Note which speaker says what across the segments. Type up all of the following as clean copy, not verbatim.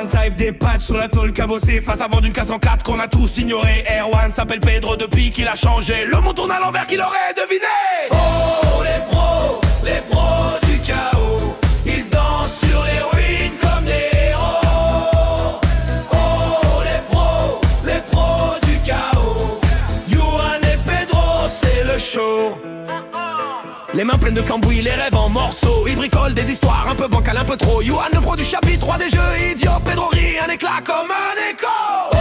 Speaker 1: Erwan type des patchs sur la tôle cabossée face avant d'une casse en 4 qu'on a tous ignoré. Erwan s'appelle Pedro depuis qu'il a changé. Le monde tourne à l'envers qu'il aurait deviné. Oh les pros du chaos, ils dansent sur les ruines comme des héros. Oh les pros du chaos, Yuan et Pedro c'est le show. Les mains pleines de cambouis, les rêves en morceaux. Ils bricolent des histoires un peu bancales, un peu trop. Yuan le pro du chapitre 3 des jeux idiots. Pedro rit un éclat comme un écho. Oh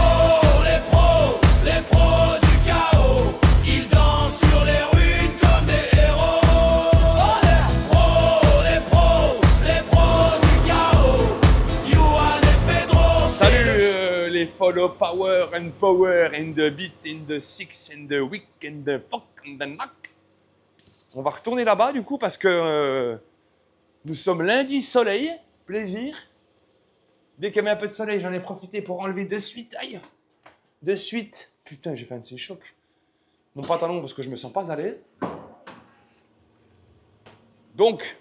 Speaker 1: les pros du chaos, ils dansent sur les ruines comme des héros. Oh les pros du chaos, Yuan et Pedro.
Speaker 2: Salut les follow power and the beat and the six and the week and the fuck and the knock. On va retourner là-bas du coup parce que nous sommes lundi soleil, plaisir. Dès qu'il y avait un peu de soleil, j'en ai profité pour enlever de suite. Aïe, de suite. Putain, j'ai fait un petit choc. Mon pantalon parce que je me sens pas à l'aise. Donc,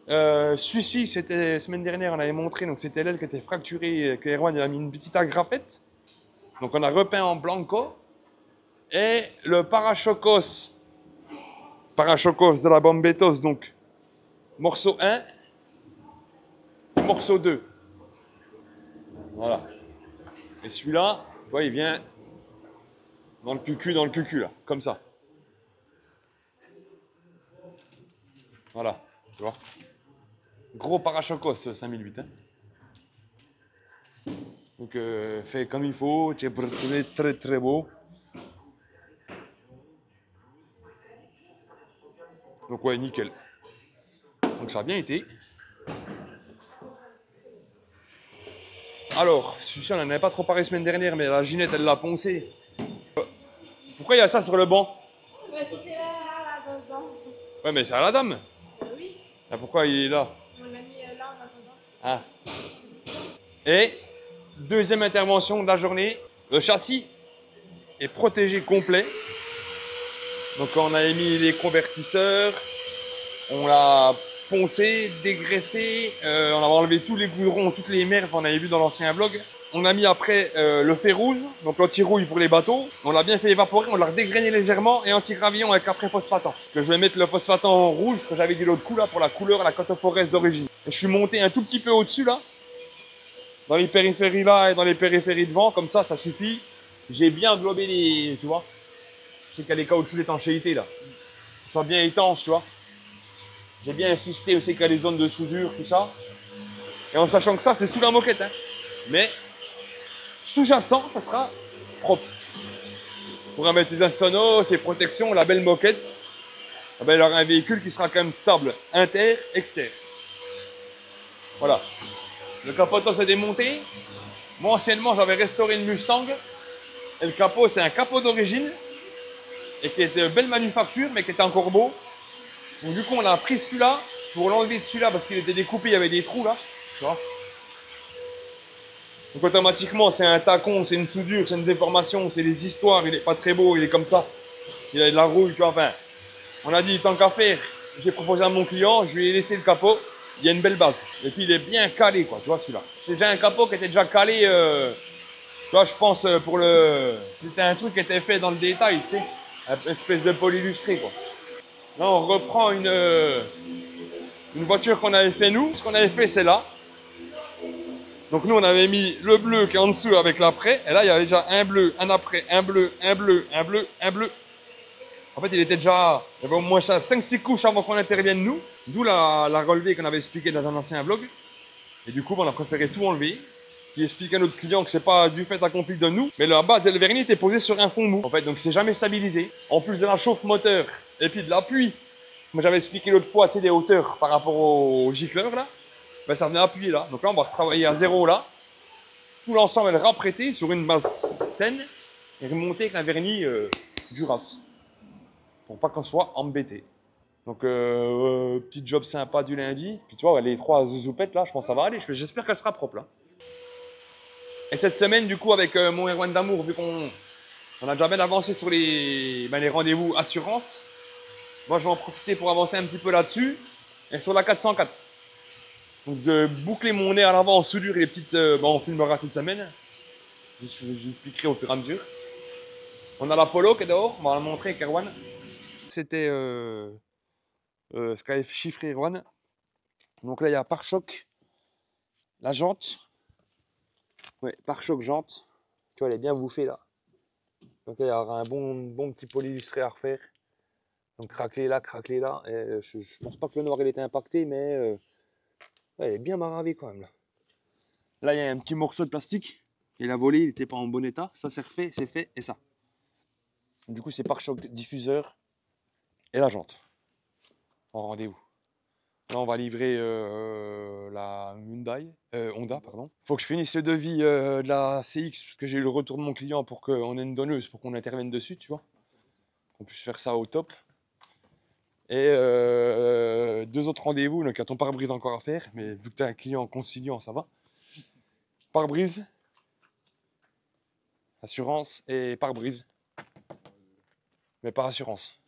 Speaker 2: celui-ci, c'était la semaine dernière, on avait montré, donc c'était l'aile qui était fracturée, que Erwan a mis une petite agrafette. Donc on a repeint en blanco. Et le parachocos de la Bombetos, donc morceau 1, morceau 2. Voilà. Et celui-là, tu vois, il vient dans le cucu, là, comme ça. Voilà, tu vois. Gros parachocos 5008. Hein. Donc, fait comme il faut, très très beau. Donc ouais, nickel. Donc ça a bien été. Alors, celui-ci on n'en avait pas trop parlé la semaine dernière, mais la Ginette elle l'a poncé. Pourquoi il y a ça sur le banc?
Speaker 3: Ouais, c'était là, dedans.
Speaker 2: Ouais, mais c'est à la dame.
Speaker 3: Oui.
Speaker 2: Ah, pourquoi il est là?
Speaker 3: On l'a mis là en attendant.
Speaker 2: Ah. Et deuxième intervention de la journée, le châssis est protégé complet. Donc on a mis les convertisseurs, on l'a poncé, dégraissé, on a enlevé tous les goudrons, toutes les merdes qu'on avait vu dans l'ancien vlog. On a mis après le fer rouge, donc l'anti-rouille pour les bateaux. On l'a bien fait évaporer, on l'a redégrainé légèrement et anti-gravillon avec après phosphatant. Que je vais mettre le phosphatant rouge que j'avais dit l'autre coup là pour la couleur à la Cote Forest d'origine. Et je suis monté un tout petit peu au-dessus là, dans les périphéries là et dans les périphéries devant, comme ça suffit. J'ai bien englobé les, tu vois. C'est qu'il y a les caoutchoucs d'étanchéité là, qu'ils soient bien étanches, tu vois. J'ai bien insisté aussi qu'il y a les zones de soudure, tout ça. Et en sachant que ça, c'est sous la moquette, hein. Mais sous-jacent, ça sera propre. On pourra mettre ses insonos, ses protections, la belle moquette. Ah ben, il aura un véhicule qui sera quand même stable, inter, externe. Voilà. Le capoton s'est démonté. Moi, anciennement, j'avais restauré une Mustang. Et le capot, c'est un capot d'origine. Et qui était de belle manufacture, mais qui était encore beau. Donc du coup, on a pris celui-là pour l'enlever de celui-là parce qu'il était découpé, il y avait des trous là. Tu vois. Donc automatiquement, c'est un tacon, c'est une soudure, c'est une déformation, c'est des histoires, il est pas très beau, il est comme ça. Il a de la rouille, tu vois. Enfin, on a dit, tant qu'à faire, j'ai proposé à mon client, je lui ai laissé le capot, il y a une belle base. Et puis il est bien calé, quoi, tu vois, celui-là. C'est déjà un capot qui était déjà calé, tu vois, je pense, pour le... C'était un truc qui était fait dans le détail, tu sais. Une espèce de pôle illustré, quoi. Là, on reprend une voiture qu'on avait fait nous. Ce qu'on avait fait, c'est là. Donc nous, on avait mis le bleu qui est en dessous avec l'après. Et là, il y avait déjà un bleu, un après, un bleu, un bleu, un bleu, un bleu. En fait, il était déjà... Il y avait au moins 5-6 couches avant qu'on intervienne, nous. D'où la relevée qu'on avait expliqué dans un ancien vlog. Et du coup, on a préféré tout enlever. Qui explique à notre client que c'est pas du fait accompli de nous. Mais la base et le vernis était posé sur un fond mou. En fait, donc c'est jamais stabilisé. En plus de la chauffe moteur et puis de l'appui. Moi, j'avais expliqué l'autre fois, tu sais, les hauteurs par rapport au gicleur, là. Ben, ça venait appuyer là. Donc là, on va retravailler à zéro, là. Tout l'ensemble est rapprêté sur une base saine et remonté avec un vernis Duras. Pour pas qu'on soit embêté. Donc, petit job sympa du lundi. Puis tu vois, les 3 zouzoupettes, là, je pense que ça va aller. J'espère qu'elle sera propre, là. Et cette semaine, du coup, avec mon Erwan d'amour, vu qu'on a déjà bien avancé sur les rendez-vous assurance, moi, je vais en profiter pour avancer un petit peu là-dessus et sur la 404. Donc de boucler mon nez à l'avant en soudure et les petites... on filmera cette semaine. J'expliquerai au fur et à mesure. On a la Polo qui est dehors, on va la montrer avec Erwan. C'était ce qu'avait chiffré Erwan. Donc là il y a pare-choc, la jante. Ouais, pare-choc jante. Tu vois, elle est bien bouffée là. Donc là, il y aura un bon petit poli illustré à refaire. Donc craquelé là. Et je pense pas que le noir il était impacté, mais ouais, elle est bien maravée quand même là. Là il y a un petit morceau de plastique. Il a volé, il n'était pas en bon état. Ça c'est refait, c'est fait et ça. Du coup c'est pare-choc diffuseur et la jante. En rendez-vous. Là on va livrer la Honda, pardon. Faut que je finisse le devis de la CX parce que j'ai eu le retour de mon client pour qu'on ait une donneuse pour qu'on intervienne dessus, tu vois. Qu'on puisse faire ça au top. Et 2 autres rendez-vous, donc il y a ton pare-brise encore à faire, mais vu que tu as un client conciliant, ça va. Pare-brise, assurance et pare-brise, mais pas assurance.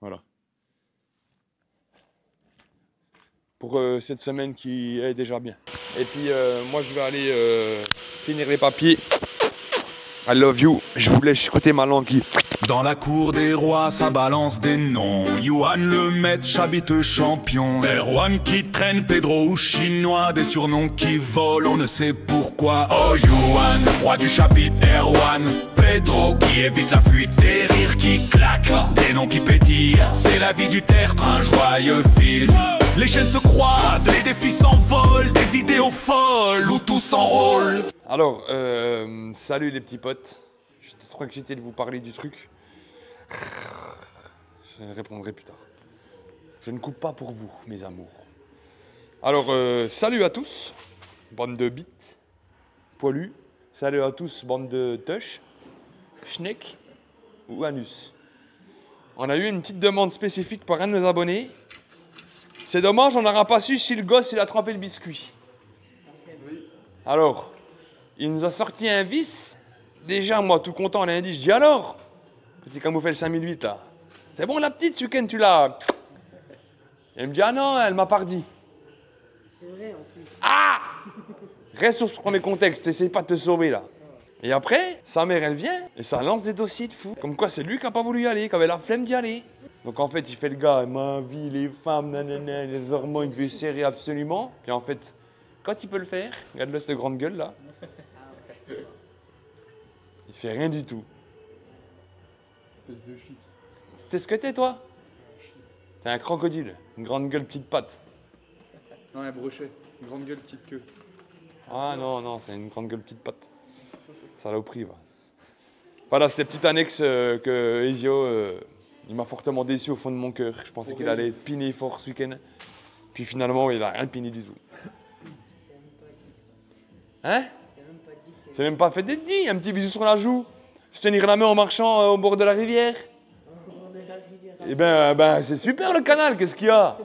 Speaker 2: Voilà. Pour cette semaine qui est déjà bien. Et puis moi je vais aller finir les papiers. I love you. Je vous laisse écouter ma langue qui...
Speaker 1: Dans la cour des rois, ça balance des noms. Yuan le maître habite champion. Erwan qui traîne, Pedro ou chinois. Des surnoms qui volent, on ne sait pourquoi. Oh Yuan, roi du chapitre, Erwan. Pedro qui évite la fuite, des rires qui claquent, des noms qui pétillent. C'est la vie du tertre, un joyeux film. Les chaînes se croisent, les défis s'envolent. Des vidéos folles où tout s'enrôle.
Speaker 2: Alors, salut les petits potes. J'étais trop excité de vous parler du truc. Je répondrai plus tard. Je ne coupe pas pour vous, mes amours. Alors, salut à tous, bande de bites, poilus. Salut à tous, bande de tush, schneck ou anus. On a eu une petite demande spécifique par un de nos abonnés. C'est dommage, on n'aura pas su si le gosse il a trempé le biscuit. Alors, il nous a sorti un vice. Déjà, moi, tout content, lundi, je dis alors, petit comme vous fait le 5008 là. C'est bon, la petite, ce week-end, tu l'as. Elle me dit, ah non, elle m'a pas redit.
Speaker 4: C'est vrai en plus.
Speaker 2: Ah! Reste sur ce premier contexte, essaye pas de te sauver là. Et après, sa mère, elle vient et ça lance des dossiers de fou. Comme quoi, c'est lui qui a pas voulu y aller, qui avait la flemme d'y aller. Donc en fait, il fait le gars, ma vie, les femmes, nanana, les hormones, il veut serrer absolument. Puis en fait, quand il peut le faire, regarde-le cette grande gueule là. Il fait rien du tout.
Speaker 5: Espèce de chips.
Speaker 2: T'es ce que t'es, toi? T'es un crocodile, une grande gueule, petite patte.
Speaker 5: Non, un brochet. Une grande gueule, petite queue.
Speaker 2: Ah non, c'est une grande gueule, petite patte. Saloperie, va. Voilà, c'était petite annexe que Ezio, il m'a fortement déçu au fond de mon cœur. Je pensais qu'il allait piner fort ce week-end. Puis finalement, il a rien piné du tout. Hein? C'est même pas fait d'être dit, un petit bisou sur la joue. Se tenir la main en marchant au bord de la rivière. Eh ben c'est super le canal, qu'est-ce qu'il y a?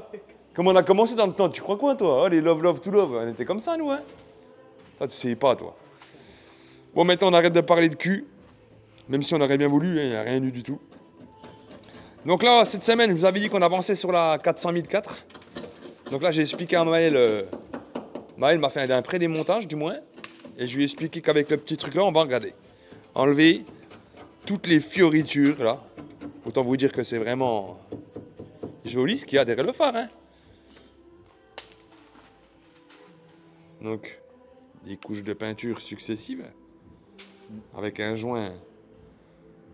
Speaker 2: Comme on a commencé dans le temps, tu crois quoi toi? Oh, les love to love, on était comme ça nous, hein? Ça tu sais pas toi. Bon, maintenant on arrête de parler de cul. Même si on aurait bien voulu, il n'y a rien eu du tout. Donc là, cette semaine, je vous avais dit qu'on avançait sur la 400 004. Donc là, j'ai expliqué à Maël. Maël m'a fait un pré-démontage du moins. Et je lui ai expliqué qu'avec le petit truc là, on va regarder. Enlever toutes les fioritures là. Autant vous dire que c'est vraiment joli ce qu'il y a derrière le phare. Hein. Donc, des couches de peinture successives. Avec un joint.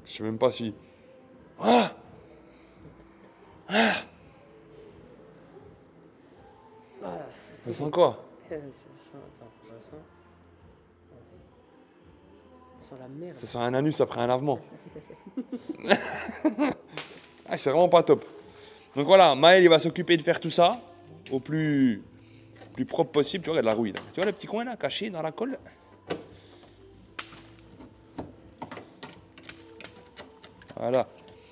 Speaker 2: Je sais même pas si... Ah! Ah! Ça sent quoi?
Speaker 4: C'est ça, attends, faut que je sens. Ça sent la merde.
Speaker 2: Ça sent un anus après un lavement. Ah, c'est vraiment pas top. Donc voilà, Maël il va s'occuper de faire tout ça au plus propre possible. Tu vois, il y a de la rouille là. Tu vois le petit coin là, caché dans la colle? Voilà.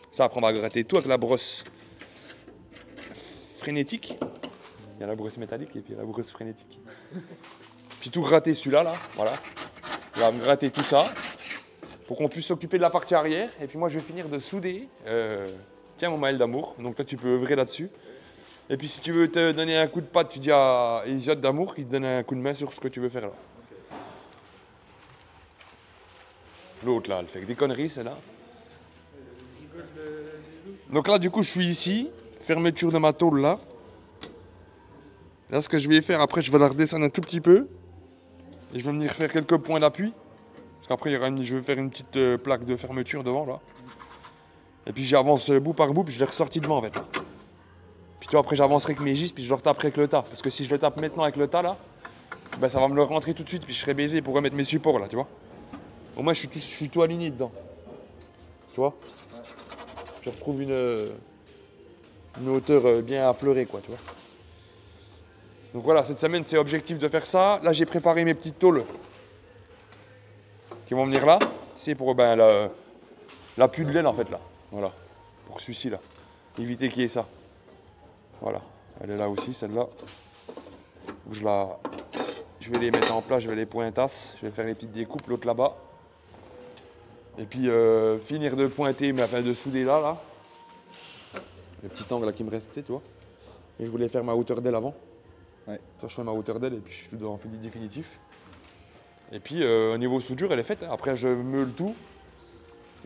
Speaker 2: Ça, après on va gratter tout avec la brosse frénétique. Il y a la brosse métallique et puis il y a la brosse frénétique. Puis tout gratter celui-là, là, voilà. On va gratter tout ça pour qu'on puisse s'occuper de la partie arrière. Et puis moi, je vais finir de souder. Tiens, mon Maël d'amour. Donc là, tu peux œuvrer là-dessus. Et puis si tu veux te donner un coup de patte, tu dis à Isiode d'amour qu'il te donne un coup de main sur ce que tu veux faire là. L'autre là, elle fait que des conneries celle-là. Donc là du coup je suis ici, fermeture de ma tôle là. Là ce que je vais faire après je vais la redescendre un tout petit peu. Et je vais venir faire quelques points d'appui. Parce qu'après je vais faire une petite plaque de fermeture devant là. Et puis j'avance bout par bout puis je l'ai ressorti devant en fait. Puis toi après j'avancerai avec mes gistes puis je le retaperai avec le tas. Parce que si je le tape maintenant avec le tas là, ben, ça va me le rentrer tout de suite puis je serai baisé pour remettre mes supports là, tu vois. Au moins je suis tout aligné dedans. Tu vois. Je retrouve une hauteur bien affleurée quoi, tu vois. Donc voilà, cette semaine c'est objectif de faire ça. Là j'ai préparé mes petites tôles qui vont venir là. C'est pour ben, l'appui de l'aile en fait là. Voilà, pour celui-ci là. Éviter qu'il y ait ça. Voilà, elle est là aussi celle-là. Je vais les mettre en place, je vais les pointasses. Je vais faire les petites découpes, l'autre là-bas. Et puis finir de pointer, mais enfin de souder là. Le petit angle là qui me restait, tu vois. Et je voulais faire ma hauteur d'aile avant.
Speaker 5: Ouais.
Speaker 2: Ça, je fais ma hauteur d'aile et puis je suis en fait définitif. Et puis au niveau soudure, elle est faite. Après, je meule tout.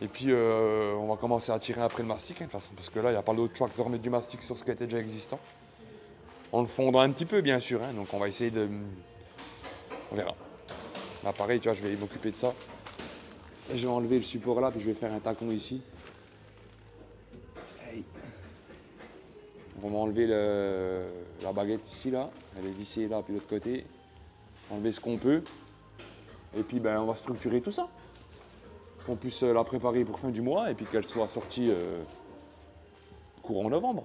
Speaker 2: Et puis on va commencer à tirer après le mastic, hein, de toute façon, parce que là, il n'y a pas d'autre choix que de remettre du mastic sur ce qui était déjà existant. En le fondant un petit peu, bien sûr. Hein, donc on va essayer de. On verra. Là, pareil, tu vois, je vais m'occuper de ça. Et je vais enlever le support là, puis je vais faire un tacon ici. Hey. On va enlever la baguette ici, là. Elle est vissée là, puis de l'autre côté. Enlever ce qu'on peut. Et puis, ben, on va structurer tout ça. Qu'on puisse la préparer pour fin du mois et puis qu'elle soit sortie courant novembre.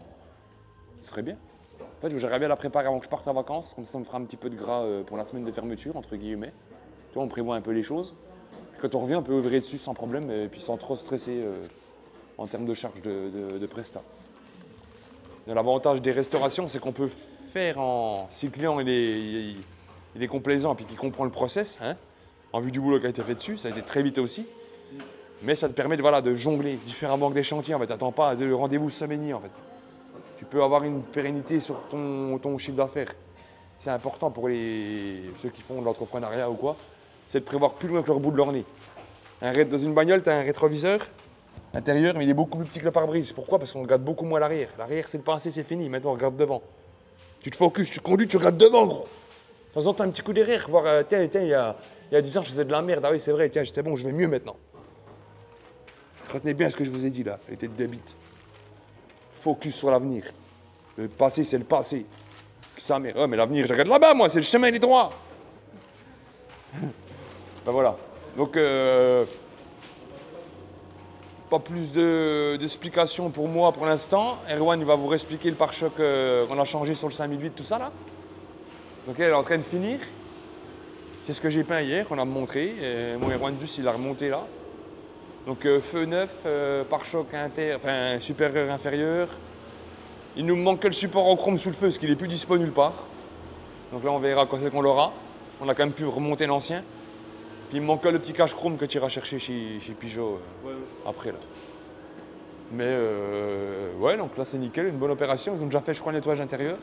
Speaker 2: Ce serait bien. En fait, j'aimerais bien la préparer avant que je parte en vacances. Comme ça, on me fera un petit peu de gras pour la semaine de fermeture, entre guillemets. Tu vois, on prévoit un peu les choses. Quand on revient, on peut œuvrer dessus sans problème et puis sans trop stresser en termes de charge de prestat. L'avantage des restaurations, c'est qu'on peut faire si le client il est complaisant et puis qu'il comprend le process, hein, en vue du boulot qui a été fait dessus, ça a été très vite aussi. Mais ça te permet de jongler différemment que des chantiers. En fait, t'attends pas de rendez-vous semainier en fait. Tu peux avoir une pérennité sur ton chiffre d'affaires. C'est important pour ceux qui font de l'entrepreneuriat ou quoi. C'est de prévoir plus loin que leur bout de leur nez. Dans une bagnole, tu as un rétroviseur intérieur, mais il est beaucoup plus petit que le pare-brise. Pourquoi? Parce qu'on regarde beaucoup moins l'arrière. L'arrière, c'est le passé, c'est fini. Maintenant, on regarde devant. Tu te focuses, tu conduis, tu regardes devant, gros. De temps en temps, un petit coup derrière, voir, tiens, il y a 10 ans, je faisais de la merde. Ah oui, c'est vrai, tiens, j'étais bon, je vais mieux maintenant. Retenez bien ce que je vous ai dit là, les têtes de bite. Focus sur l'avenir. Le passé, c'est le passé. Ça, mais l'avenir, je regarde là-bas, moi, c'est le chemin, il est droit. Ben voilà. Donc, pas plus d'explications pour moi pour l'instant. Erwan, il va vous réexpliquer le pare-choc qu'on a changé sur le 5008, tout ça là. Donc, elle est en train de finir. C'est ce que j'ai peint hier, qu'on a montré. Et mon Erwan Dus, il a remonté là. Donc feu neuf, pare-choc supérieur, inférieur. Il nous manque que le support en chrome sous le feu, parce qu'il n'est plus dispo nulle part. Donc là on verra quand c'est qu'on l'aura. On a quand même pu remonter l'ancien. Puis il me manque que le petit cache chrome que tu iras chercher chez Peugeot après là. Mais ouais, donc là c'est nickel, une bonne opération. Ils ont déjà fait je crois le nettoyage intérieur.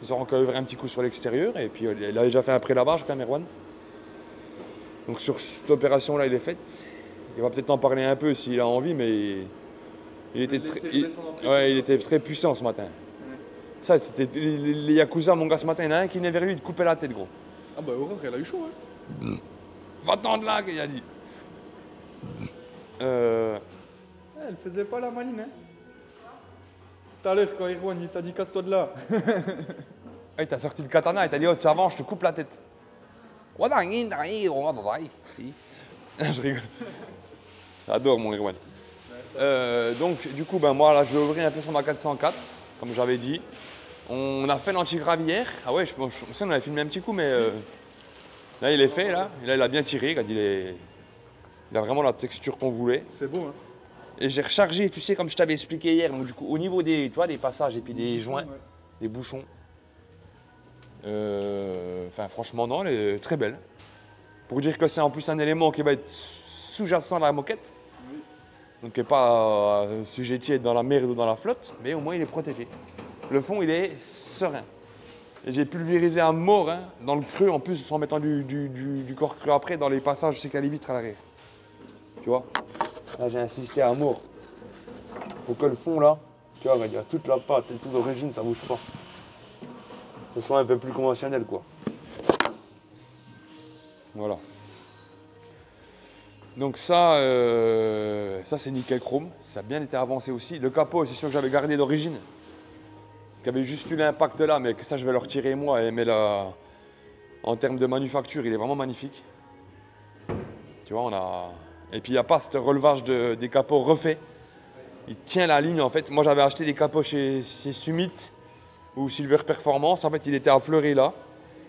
Speaker 2: Ils auront qu'à ouvrir un petit coup sur l'extérieur. Et puis il a déjà fait un pré-lavage quand même Erwan. Donc sur cette opération là il est faite. Il va peut-être en parler un peu s'il a envie, mais il était très puissant ce matin. Ouais. Ça, c'était les Yakuza, mon gars, ce matin, il y en a un qui venait vers lui, il te coupait la tête, gros.
Speaker 5: Ah bah Aurore, elle a eu chaud, hein.
Speaker 2: Va-t'en de là, qu'il a dit.
Speaker 5: Elle faisait pas la maline, hein. Tout à l'heure, quand Erwan, il t'a dit casse-toi de là.
Speaker 2: Il t'a sorti le katana, il t'a dit, oh, tu avances, je te coupe la tête. Je rigole. J'adore mon Erwan. Donc du coup moi là je vais ouvrir un peu sur ma 404 comme j'avais dit. On a fait l'anti-grave hier. Ah ouais, je pense qu'on avait filmé un petit coup mais là il est fait là. Et là il a bien tiré, il a vraiment la texture qu'on voulait.
Speaker 5: C'est beau hein.
Speaker 2: Et j'ai rechargé, tu sais comme je t'avais expliqué hier, donc du coup au niveau des passages et puis des joints,
Speaker 5: ouais.
Speaker 2: Des bouchons. Franchement non, elle est très belle. Pour dire que c'est en plus un élément qui va être sous-jacent à la moquette. Oui. Donc il n'est pas sujettier dans la mer ou dans la flotte, mais au moins il est protégé. Le fond, il est serein. Et j'ai pulvérisé à mort hein, dans le creux, en plus en mettant du corps creux après, dans les passages, je sais qu'il y a les vitres à l'arrière. Tu vois? Là, j'ai insisté à mort. Pour que le fond, là, tu vois, il y a toute la pâte et tout d'origine, ça bouge pas. Ce soit un peu plus conventionnel, quoi. Voilà. Donc ça c'est nickel chrome. Ça a bien été avancé aussi. Le capot, c'est sûr que j'avais gardé d'origine. Qui avait juste eu l'impact là, mais que ça, je vais le retirer moi. Mais là, en termes de manufacture, il est vraiment magnifique. Tu vois, on a... Et puis, il n'y a pas ce relevage des capots refaits. Il tient la ligne, en fait. Moi, j'avais acheté des capots chez Summit ou Silver Performance. En fait, il était affleuré là.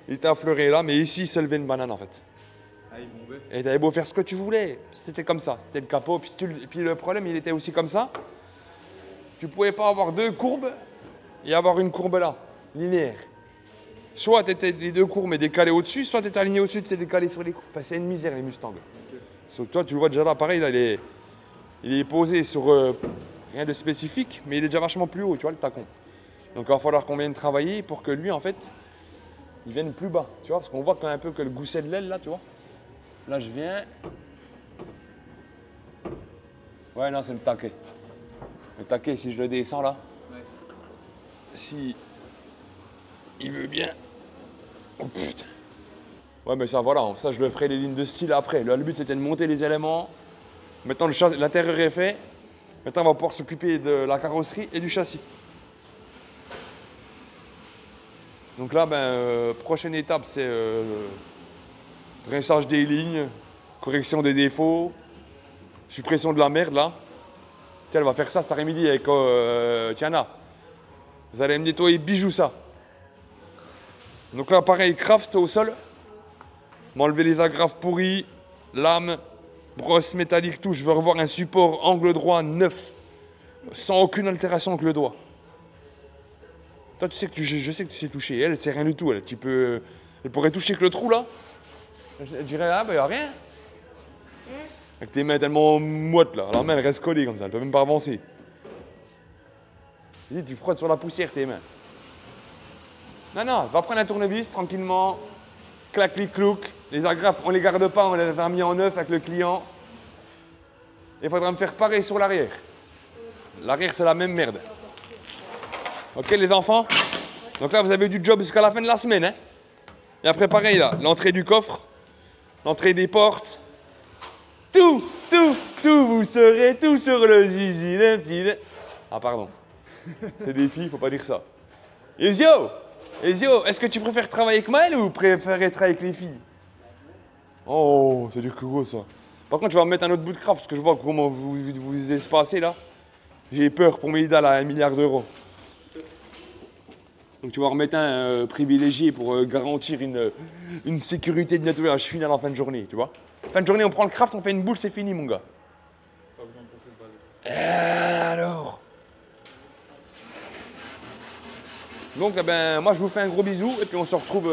Speaker 2: Il était affleuré là, mais ici, il se levait une banane, en fait. Et tu avais beau faire ce que tu voulais. C'était comme ça. C'était le capot. Puis le problème, il était aussi comme ça. Tu ne pouvais pas avoir deux courbes et avoir une courbe là, linéaire. Soit tu étais les deux courbes mais décalés au-dessus, soit tu étais aligné au-dessus, tu étais décalé sur les courbes. Enfin, c'est une misère, les Mustangs. Okay. Toi, tu le vois déjà là, pareil, là, il est posé sur rien de spécifique, mais il est déjà vachement plus haut, tu vois, le tacon. Donc, il va falloir qu'on vienne travailler pour que lui, en fait, il vienne plus bas, tu vois, parce qu'on voit quand même un peu que le gousset de l'aile, là, tu vois. Là, je viens. Ouais, non, c'est le taquet. Le taquet, si je le descends, là, si il veut bien. Oh putain. Ouais, mais ça, voilà, ça, je le ferai les lignes de style après. Là, le but, c'était de monter les éléments. Maintenant, l'intérieur est fait. Maintenant, on va pouvoir s'occuper de la carrosserie et du châssis. Donc là, prochaine étape, c'est dressage des lignes, correction des défauts, suppression de la merde, là. Tiens, elle va faire ça cet après-midi avec Tiana. Vous allez me nettoyer bijou ça. Donc là, pareil, craft au sol. M'enlever les agrafes pourries, lame, brosse métallique, tout. Je veux revoir un support angle droit neuf, sans aucune altération avec le doigt. Toi, tu sais que je sais que tu sais toucher. Elle sait rien du tout. Elle pourrait toucher que le trou là. Elle dirait, ah ben y'a rien. Avec tes mains tellement moites là. La main elle reste collée comme ça, elle peut même pas avancer. Dis, tu frottes sur la poussière tes mains. Non, va prendre un tournevis tranquillement. Clac, clic, clouc. Les agrafes, on les garde pas, on les a mis en neuf avec le client. Il faudra me faire pareil sur l'arrière. L'arrière, c'est la même merde. Ok, les enfants? Donc là, vous avez du job jusqu'à la fin de la semaine. Hein? Et après, pareil, là, l'entrée du coffre, l'entrée des portes. Tout, vous serez tout sur le zizi, le petit... Ah, pardon. C'est des filles, faut pas dire ça. Ezio, est-ce que tu préfères travailler avec Maël ou préférer travailler avec les filles? Oh, c'est du gros ça. Par contre, je vais me mettre un autre bout de craft parce que je vois comment vous espacez là. J'ai peur pour mes idales à 1 milliard d'euros. Donc tu vas remettre un privilégié pour garantir une sécurité de nettoyage finale en fin de journée, tu vois. Fin de journée, on prend le craft, on fait une boule, c'est fini, mon gars. Pas besoin de passer de base. Alors. Donc, moi, je vous fais un gros bisou et puis on se retrouve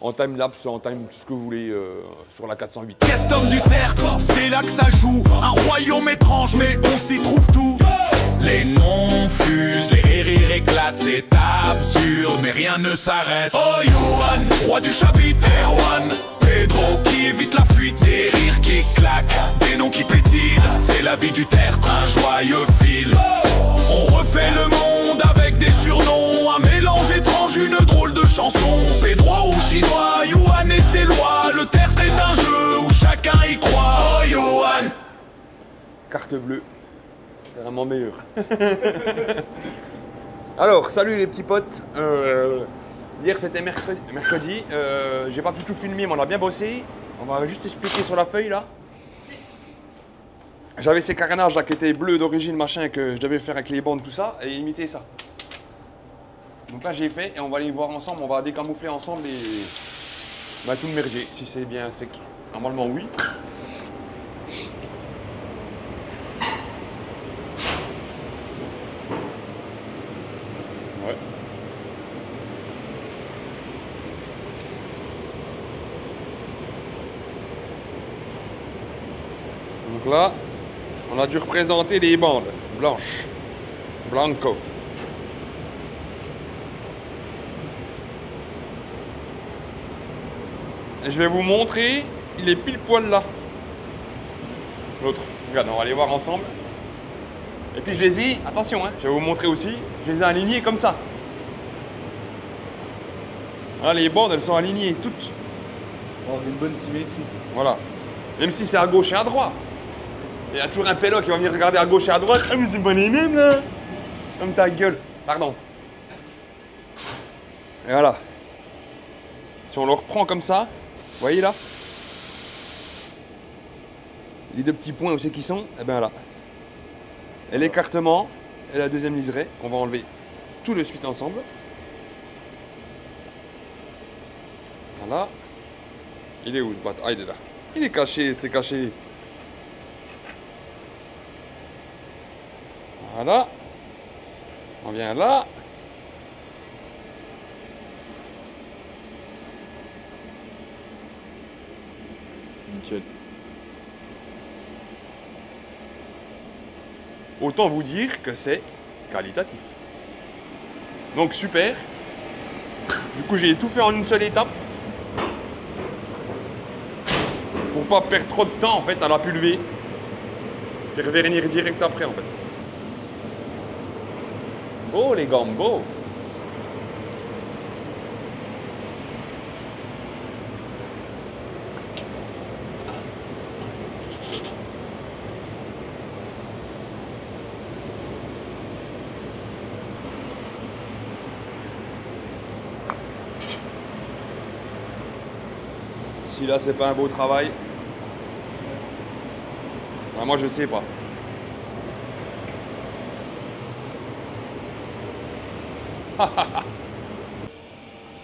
Speaker 2: en time-lapse, en time, tout ce que vous voulez, sur la 408.
Speaker 1: Kestom du tertre, c'est là que ça joue. Un royaume étrange, mais on s'y trouve tout. Les noms fusent, les rires éclatent, c'est absurde, mais rien ne s'arrête. Oh, Johan, roi du chapitre, Erwan, Pedro qui évite la fuite, des rires qui claquent, des noms qui pétillent. C'est la vie du tertre, un joyeux fil. On refait le monde avec des surnoms, un mélange étrange, une drôle de chanson. Pedro ou chinois, Johan et ses lois. Le tertre est un jeu où chacun y croit. Oh, Johan.
Speaker 2: Carte bleue. C'est vraiment meilleur. Alors, salut les petits potes. Hier c'était mercredi. J'ai pas pu tout filmer, mais on a bien bossé. On va juste expliquer sur la feuille là. J'avais ces carénages là qui étaient bleus d'origine, machin, que je devais faire avec les bandes, tout ça, et imiter ça. Donc là j'ai fait et on va aller voir ensemble, on va décamoufler ensemble et tout le merdier, si c'est bien sec. Normalement oui. Ouais. Donc là, on a dû représenter les bandes blanches. Blanco. Et je vais vous montrer, il est pile poil là. L'autre. Regarde, on va aller voir ensemble. Et puis je les ai, attention, hein, je vais vous montrer aussi, je les ai alignés comme ça. Là, les bandes, elles sont alignées toutes.
Speaker 5: On a une bonne symétrie.
Speaker 2: Voilà. Même si c'est à gauche et à droite. Il y a toujours un pélo qui va venir regarder à gauche et à droite. Ah, mais c'est pas les mêmes là. Comme ta gueule. Pardon. Et voilà. Si on le reprend comme ça, vous voyez là, les deux petits points où c'est qu'ils sont, et bien là. Et l'écartement et la deuxième liserée qu'on va enlever tout de suite ensemble. Voilà. Il est où ce bâtard? Ah, il est là. Il est caché, c'était caché. Voilà. On vient là.
Speaker 5: Nickel.
Speaker 2: Autant vous dire que c'est qualitatif. Donc super. Du coup, j'ai tout fait en une seule étape. Pour pas perdre trop de temps en fait à la pulver. Et revernir direct après en fait. Oh les gambos! Si là c'est pas un beau travail, ah, moi je sais pas.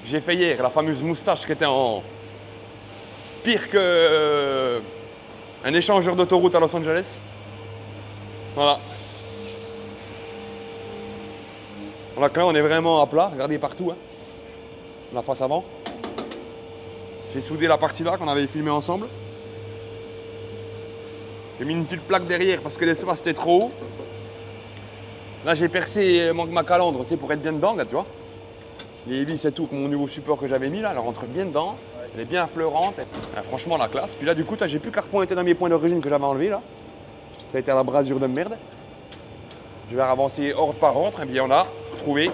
Speaker 2: J'ai fait hier la fameuse moustache qui était en pire que un échangeur d'autoroute à Los Angeles. Voilà. Voilà que là on est vraiment à plat, regardez partout, hein. La face avant. J'ai soudé la partie là qu'on avait filmé ensemble. J'ai mis une petite plaque derrière parce que l'espace était trop haut. Là j'ai percé ma calandre, tu sais, pour être bien dedans, là, tu vois. Les vis et tout, comme mon nouveau support que j'avais mis là, elle rentre bien dedans. Elle est bien affleurante. Franchement la classe. Puis là du coup, j'ai plus qu'à repointer dans mes points d'origine que j'avais enlevés là. Ça a été à la brasure de merde. Je vais avancer ordre par ordre et bien on a trouvé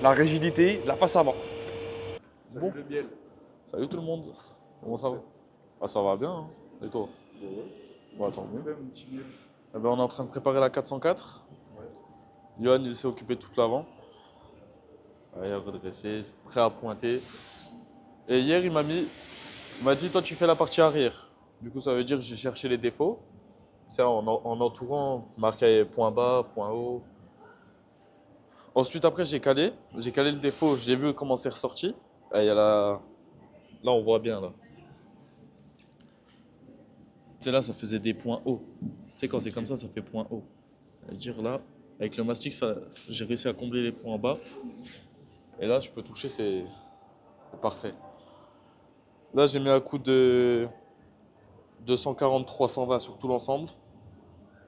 Speaker 2: la rigidité de la face avant.
Speaker 5: Bon. Le biel. Salut tout le monde. Comment ça va? Ah, ça va bien, hein. Et toi? Bon, attends mieux. Eh ben, on est en train de préparer la 404. Johan, il s'est occupé de toute l'avant. Il a redressé, prêt à pointer. Et hier, il m'a dit, toi, tu fais la partie arrière. Du coup, ça veut dire que j'ai cherché les défauts. C'est en entourant, marqué point bas, point haut. Ensuite, après, j'ai calé le défaut. J'ai vu comment c'est ressorti. Et il y a là, on voit bien, là. Tu sais, là, ça faisait des points hauts. Tu sais, quand c'est comme ça fait point haut. C'est-à-dire là, avec le mastic, j'ai réussi à combler les points bas. Et là, je peux toucher, c'est parfait. Là, j'ai mis un coup de 240-320 sur tout l'ensemble.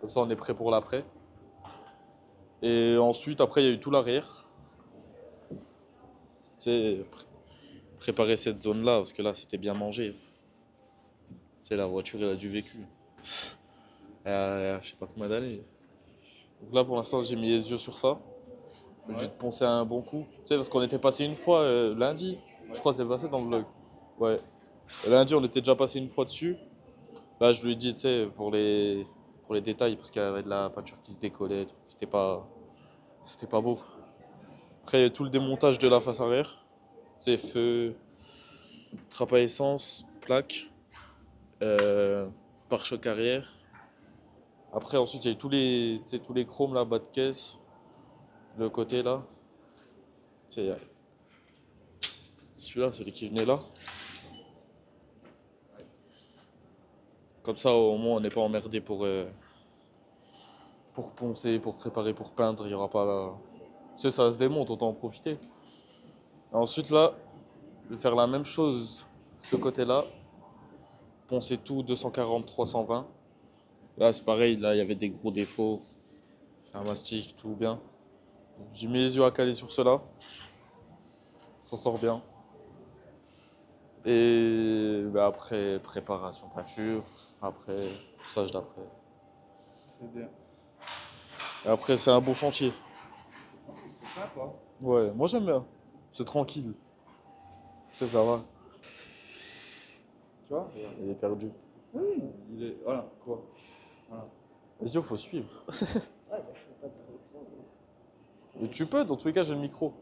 Speaker 5: Comme ça, on est prêt pour l'après. Et ensuite, après, il y a eu tout l'arrière. C'est préparer cette zone-là, parce que là, c'était bien mangé. C'est la voiture, elle a du vécu. Je sais pas combien d'années. Donc là, pour l'instant, j'ai mis les yeux sur ça. Ouais. J'ai poncé un bon coup. Tu sais, parce qu'on était passé une fois lundi. Je crois que c'est passé dans le vlog. Ouais. Et lundi, on était déjà passé une fois dessus. Là, je lui ai dit, tu sais, pour les détails, parce qu'il y avait de la peinture qui se décollait. C'était pas beau. Après, il y a tout le démontage de la face arrière. C'est feu, trappe à essence, plaque, pare-choc arrière. Après, ensuite, il y a eu tous les chromes là, bas de caisse, le côté là. Celui-là, celui qui venait là. Comme ça, au moins, on n'est pas emmerdé pour poncer, pour préparer, pour peindre. Il n'y aura pas. Tu sais, ça se démonte, autant en profiter. Et ensuite, là, je vais faire la même chose, ce côté-là. Poncer tout 240-320. Là, c'est pareil, là, il y avait des gros défauts. Un mastic, tout bien. J'ai mis les yeux à caler sur cela. Ça sort bien. Et bah, après, préparation peinture, après, poussage d'après.
Speaker 6: C'est bien.
Speaker 5: Et après, c'est un beau chantier.
Speaker 6: C'est sympa.
Speaker 5: Ouais, moi j'aime bien. C'est tranquille. Ça va.
Speaker 6: Tu vois, regarde.
Speaker 5: Il est perdu.
Speaker 6: Oui, il est. Voilà, quoi. Voilà.
Speaker 5: Vas-y, il faut suivre.
Speaker 4: Ouais, bah, je fais pas de traduction.
Speaker 5: Et tu peux, dans tous les cas, j'ai le micro.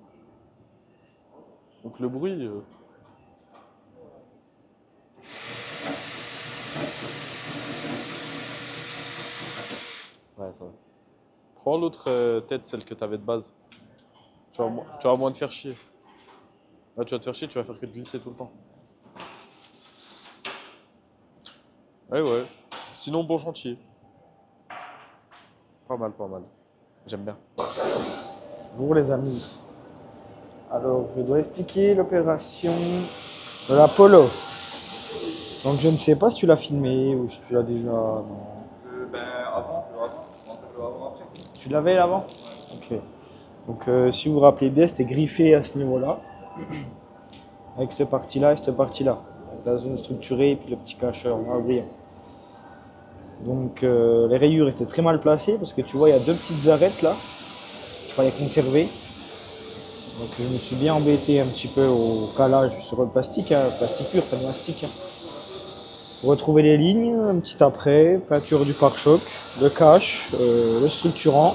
Speaker 5: Donc le bruit. Ouais, ça va. Prends l'autre tête, celle que t'avais de base. Tu vas moins te faire chier. Là, tu vas te faire chier, tu vas faire que te glisser tout le temps. Ouais. Sinon, bon chantier. Pas mal, pas mal. J'aime bien.
Speaker 7: Bonjour les amis. Alors, je dois expliquer l'opération de l'Apollo. Donc, je ne sais pas si tu l'as filmé ou si tu l'as déjà. Non.
Speaker 6: Avant, on va faire le avant-après.
Speaker 7: Tu l'avais l'avant? Ok. Donc, si vous vous rappelez bien, c'était griffé à ce niveau-là. Avec cette partie-là et cette partie-là. Avec la zone structurée et puis le petit cacheur en brillant. Donc, les rayures étaient très mal placées parce que tu vois, il y a deux petites arêtes là. Il fallait conserver. Donc je me suis bien embêté un petit peu au calage sur le plastique, hein, plastique pur, pas de mastic. Hein. Retrouver les lignes, un petit après, peinture du pare-choc, le cache, le structurant,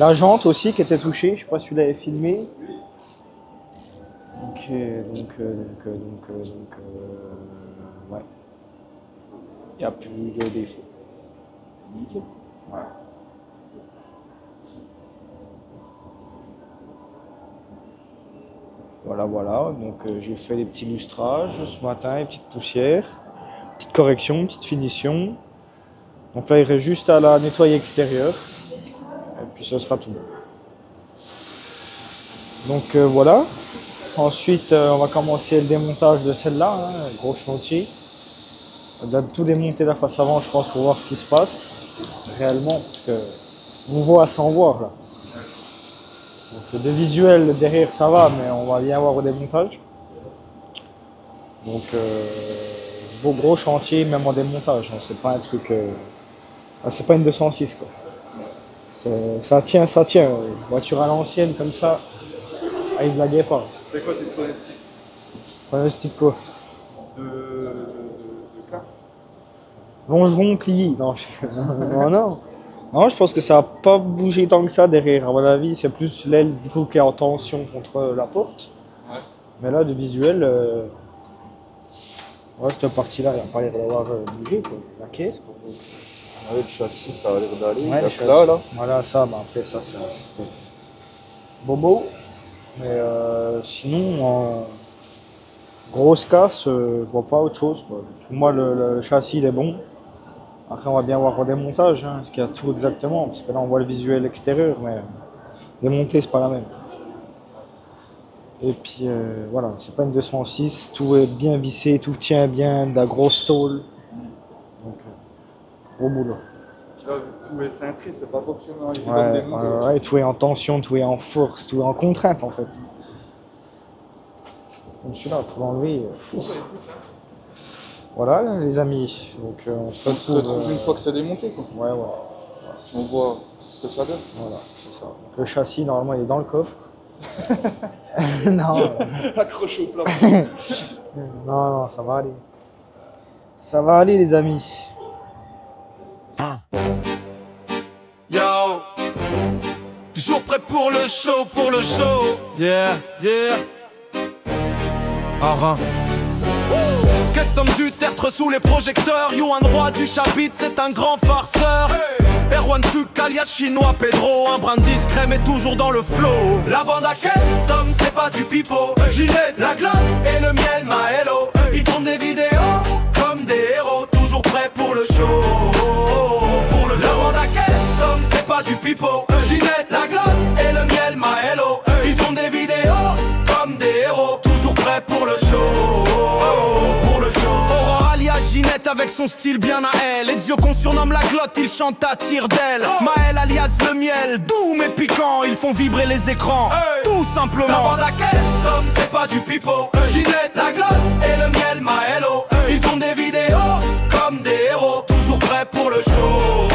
Speaker 7: la jante aussi qui était touchée, je sais pas si tu l'avais filmé. Donc, ouais. Il n'y a plus de défaut. Nickel. Voilà. Voilà, donc j'ai fait des petits lustrages ce matin, une petite poussière, petite correction, petite finition. Donc là il reste juste à la nettoyer extérieure et puis ce sera tout. Donc voilà, ensuite on va commencer le démontage de celle-là, hein, gros chantier. On va tout démonter la face avant je pense pour voir ce qui se passe réellement parce que on voit sans voir là. Donc de visuel derrière ça va, mais on va bien voir au démontage. Donc beau gros chantier même en démontage, hein. C'est pas un truc, c'est pas une 206 quoi. Ça tient. Voiture à l'ancienne comme ça, il blaguait pas.
Speaker 6: C'est quoi tes pronostics?
Speaker 7: Pronostic quoi?
Speaker 6: De classe?
Speaker 7: Longeron plié, non. Non, je pense que ça n'a pas bougé tant que ça derrière. À mon avis, c'est plus l'aile du coup qui est en tension contre la porte.
Speaker 6: Ouais.
Speaker 7: Mais là, de visuel, ouais, cette partie-là, il n'a pas l'air d'avoir bougé, quoi. La caisse, quoi.
Speaker 5: Ouais, le châssis, ça a l'air d'aller.
Speaker 7: Ouais,
Speaker 5: Il y a là.
Speaker 7: Voilà, ça, mais après, ça, c'était bobo. Mais sinon, en grosse casse, je vois pas autre chose, quoi. Pour moi, le châssis, il est bon. Après, on va bien voir au démontage, hein, ce qu'il y a tout exactement, parce que là, on voit le visuel extérieur, mais démonter, c'est pas la même. Et puis, voilà, c'est pas une 206, tout est bien vissé, tout tient bien, de la grosse tôle. Donc, gros boulot.
Speaker 6: Là, tout est cintré, c'est pas forcément évident de démonter.
Speaker 7: Ouais, tout est en tension, tout est en force, tout est en contrainte, en fait. Comme celui-là, pour l'enlever, Voilà les amis, donc on se
Speaker 6: On se retrouve une fois que c'est démonté quoi.
Speaker 7: Ouais.
Speaker 6: On voit ce que ça donne.
Speaker 7: Voilà, c'est ça. Donc, le châssis normalement il est dans le coffre. Non.
Speaker 6: Accroché au plafond.
Speaker 7: Non, ça va aller. Ça va aller les amis.
Speaker 1: Yo, toujours prêt pour le show, yeah. Custom du tertre sous les projecteurs. Yuan roi du chapitre, c'est un grand farceur. Erwan Chuk alias chinois Pedro, un brin discret mais toujours dans le flow. La bande à custom, c'est pas du pipeau. Gilet, la Glock et le miel Maelo. Ils tournent des vidéos comme des héros, toujours prêts pour le show. La bande à custom, c'est pas du pipeau. Gilet, la Glock et le miel Maelo. Ils tournent des vidéos comme des héros, toujours prêts pour le show. Aurore alias Ginette avec son style bien à elle. Ezio qu'on surnomme la glotte, il chante à tire d'aile. Maël alias le miel, doux mais piquant, ils font vibrer les écrans, tout simplement. La bande à custom, c'est pas du pipeau. Ginette, la glotte et le Maello. Ils tournent des vidéos comme des héros, toujours prêts pour le show.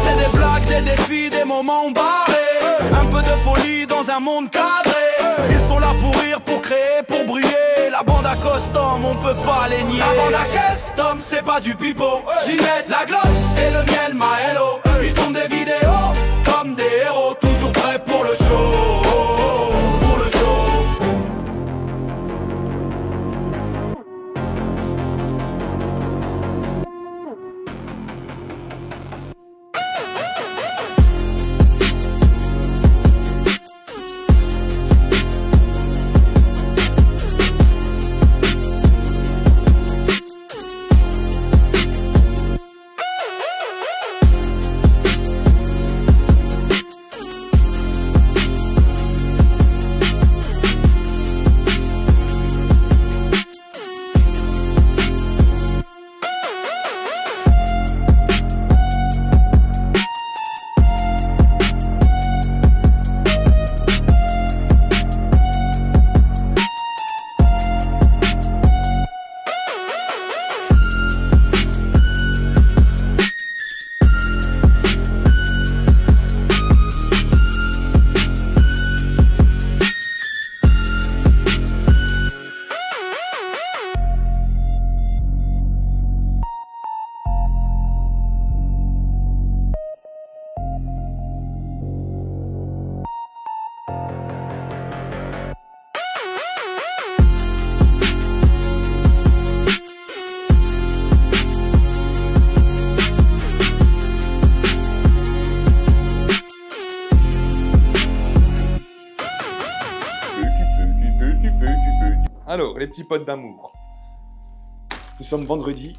Speaker 1: C'est des blagues, des défis, des moments barrés, un peu de folie dans un monde cadré. Ils sont là pour rire, pour créer, pour briller. La bande à custom, on peut pas les nier. La bande à custom, c'est pas du pipeau. Ginette, la glotte et le miel Maello. Ils tournent des vidéos comme des héros, toujours prêts pour le show. Pour le show.
Speaker 2: Alors, les petits potes d'amour. Nous sommes vendredi.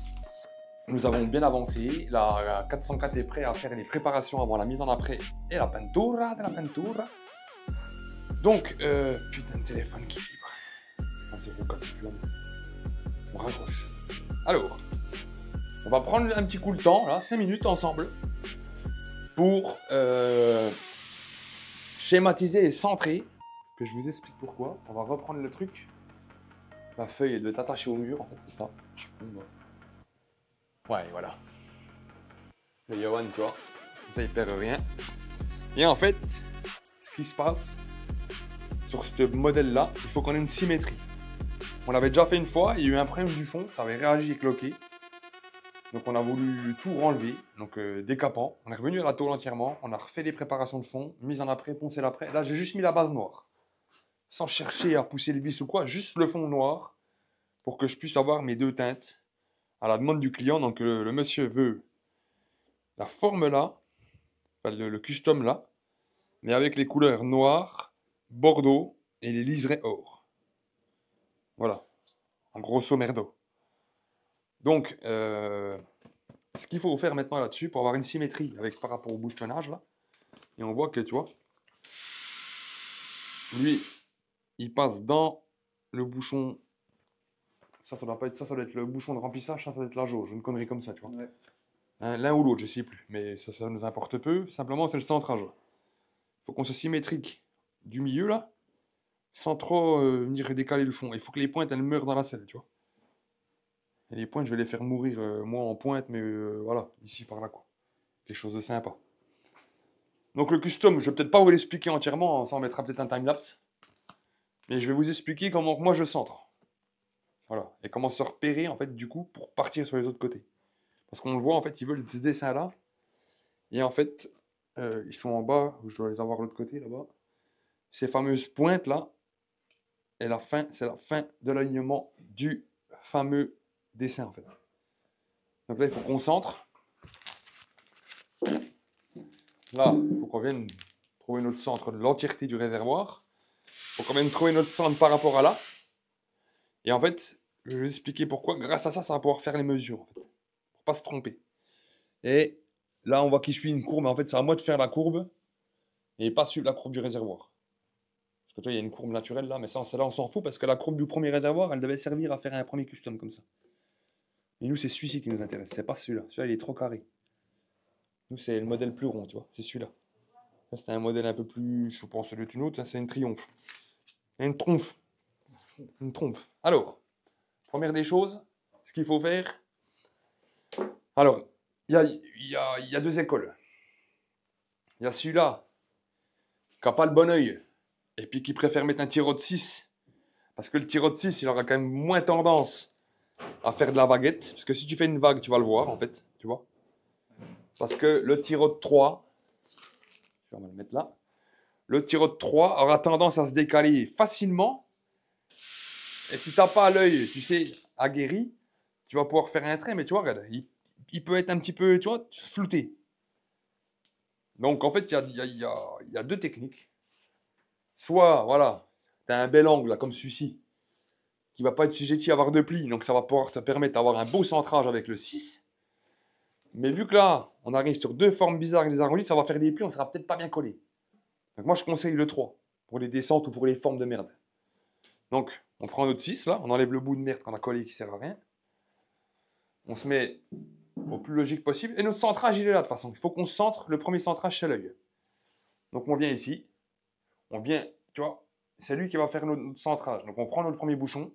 Speaker 2: Nous avons bien avancé. La 404 est prêt à faire les préparations avant la mise en après et la peintura de la peintura. Donc, putain de téléphone qui vibre. 04, on raccroche. Alors, on va prendre un petit coup le temps, là, 5 minutes ensemble, pour schématiser et centrer, que je vous explique pourquoi. On va reprendre le truc. La feuille elle doit être attachée au mur, en fait, c'est ça. Je sais pas, ouais, voilà. Le Yohan, tu vois, ça il perd rien. Et en fait, ce qui se passe sur ce modèle-là, il faut qu'on ait une symétrie. On l'avait déjà fait une fois, il y a eu un problème du fond, ça avait réagi et cloqué. Donc on a voulu tout renlever, donc décapant. On est revenu à la tôle entièrement, on a refait les préparations de fond, mise en après, poncé l'après. Là j'ai juste mis la base noire. Sans chercher à pousser les vis ou quoi, juste le fond noir pour que je puisse avoir mes deux teintes à la demande du client. Donc le monsieur veut la forme là, enfin, le custom là, mais avec les couleurs noir, bordeaux et les liserés or. Voilà, en grosso merdo. Donc, ce qu'il faut faire maintenant là-dessus pour avoir une symétrie avec par rapport au bouchonnage là, et on voit que tu vois, lui, il passe dans le bouchon. Ça doit pas être ça, ça doit être le bouchon de remplissage, ça doit être la jauge, une connerie comme ça, tu vois. Ouais. Hein, l'un ou l'autre, je sais plus, mais ça nous importe peu. Simplement, c'est le centrage. Il faut qu'on soit symétrique du milieu là, sans trop venir décaler le fond. Il faut que les pointes elles meurent dans la selle, tu vois. Et les pointes, je vais les faire mourir moi en pointe, mais voilà, ici par là quoi. Quelque chose de sympa. Donc le custom, je vais peut-être pas vous l'expliquer entièrement, ça en mettra peut-être un timelapse. Mais je vais vous expliquer comment moi je centre. Voilà. Et comment se repérer en fait du coup pour partir sur les autres côtés. Parce qu'on le voit en fait, ils veulent ces dessins là. Et en fait, ils sont en bas, je dois les avoir de l'autre côté là-bas. Ces fameuses pointes là. Et la fin, c'est la fin de l'alignement du fameux dessin en fait. Donc là, il faut qu'on centre. Là, il faut qu'on vienne trouver notre centre de l'entièreté du réservoir. Il faut qu'on vienne trouver notre centre par rapport à là. Et en fait, je vais vous expliquer pourquoi. Grâce à ça, ça va pouvoir faire les mesures en fait. Pour pas se tromper. Et là, on voit qu'il suit une courbe. Mais en fait, c'est à moi de faire la courbe. Et pas suivre la courbe du réservoir. Parce que toi, il y a une courbe naturelle là. Mais ça, celle-là, on s'en fout. Parce que la courbe du premier réservoir, elle devait servir à faire un premier custom comme ça. Et nous, c'est celui-ci qui nous intéresse. C'est pas celui-là. Celui-là, il est trop carré. Nous, c'est le modèle plus rond, tu vois. C'est celui-là. Là, c'est un modèle un peu plus, je pense, celui d'une autre. C'est une triomphe. Une trompe. Une trompe. Alors, première des choses, ce qu'il faut faire. Alors, il y a deux écoles. Il y a celui-là qui n'a pas le bon œil et puis qui préfère mettre un tirot de 6. Parce que le tirot de 6, il aura quand même moins tendance à faire de la vaguette. Parce que si tu fais une vague, tu vas le voir en fait. Tu vois. Parce que le tirot de 3, je vais le mettre là. Le tirot de 3 aura tendance à se décaler facilement. Et si tu n'as pas l'œil, tu sais, aguerri, tu vas pouvoir faire un trait. Mais tu vois, regarde, il peut être un petit peu, tu vois, flouté. Donc en fait, il y a deux techniques. Soit, voilà, tu as un bel angle, là, comme celui-ci, qui ne va pas être sujetti à avoir de plis. Donc ça va pouvoir te permettre d'avoir un beau centrage avec le 6. Mais vu que là, on arrive sur deux formes bizarres avec des arrondis, ça va faire des plis, on ne sera peut-être pas bien collé. Donc moi, je conseille le 3 pour les descentes ou pour les formes de merde. Donc, on prend notre 6, là, on enlève le bout de merde qu'on a collé qui ne sert à rien. On se met au plus logique possible. Et notre centrage, il est là, de toute façon. Il faut qu'on centre le premier centrage chez l'œil. Donc, on vient ici. On vient, tu vois, c'est lui qui va faire notre centrage. Donc, on prend notre premier bouchon.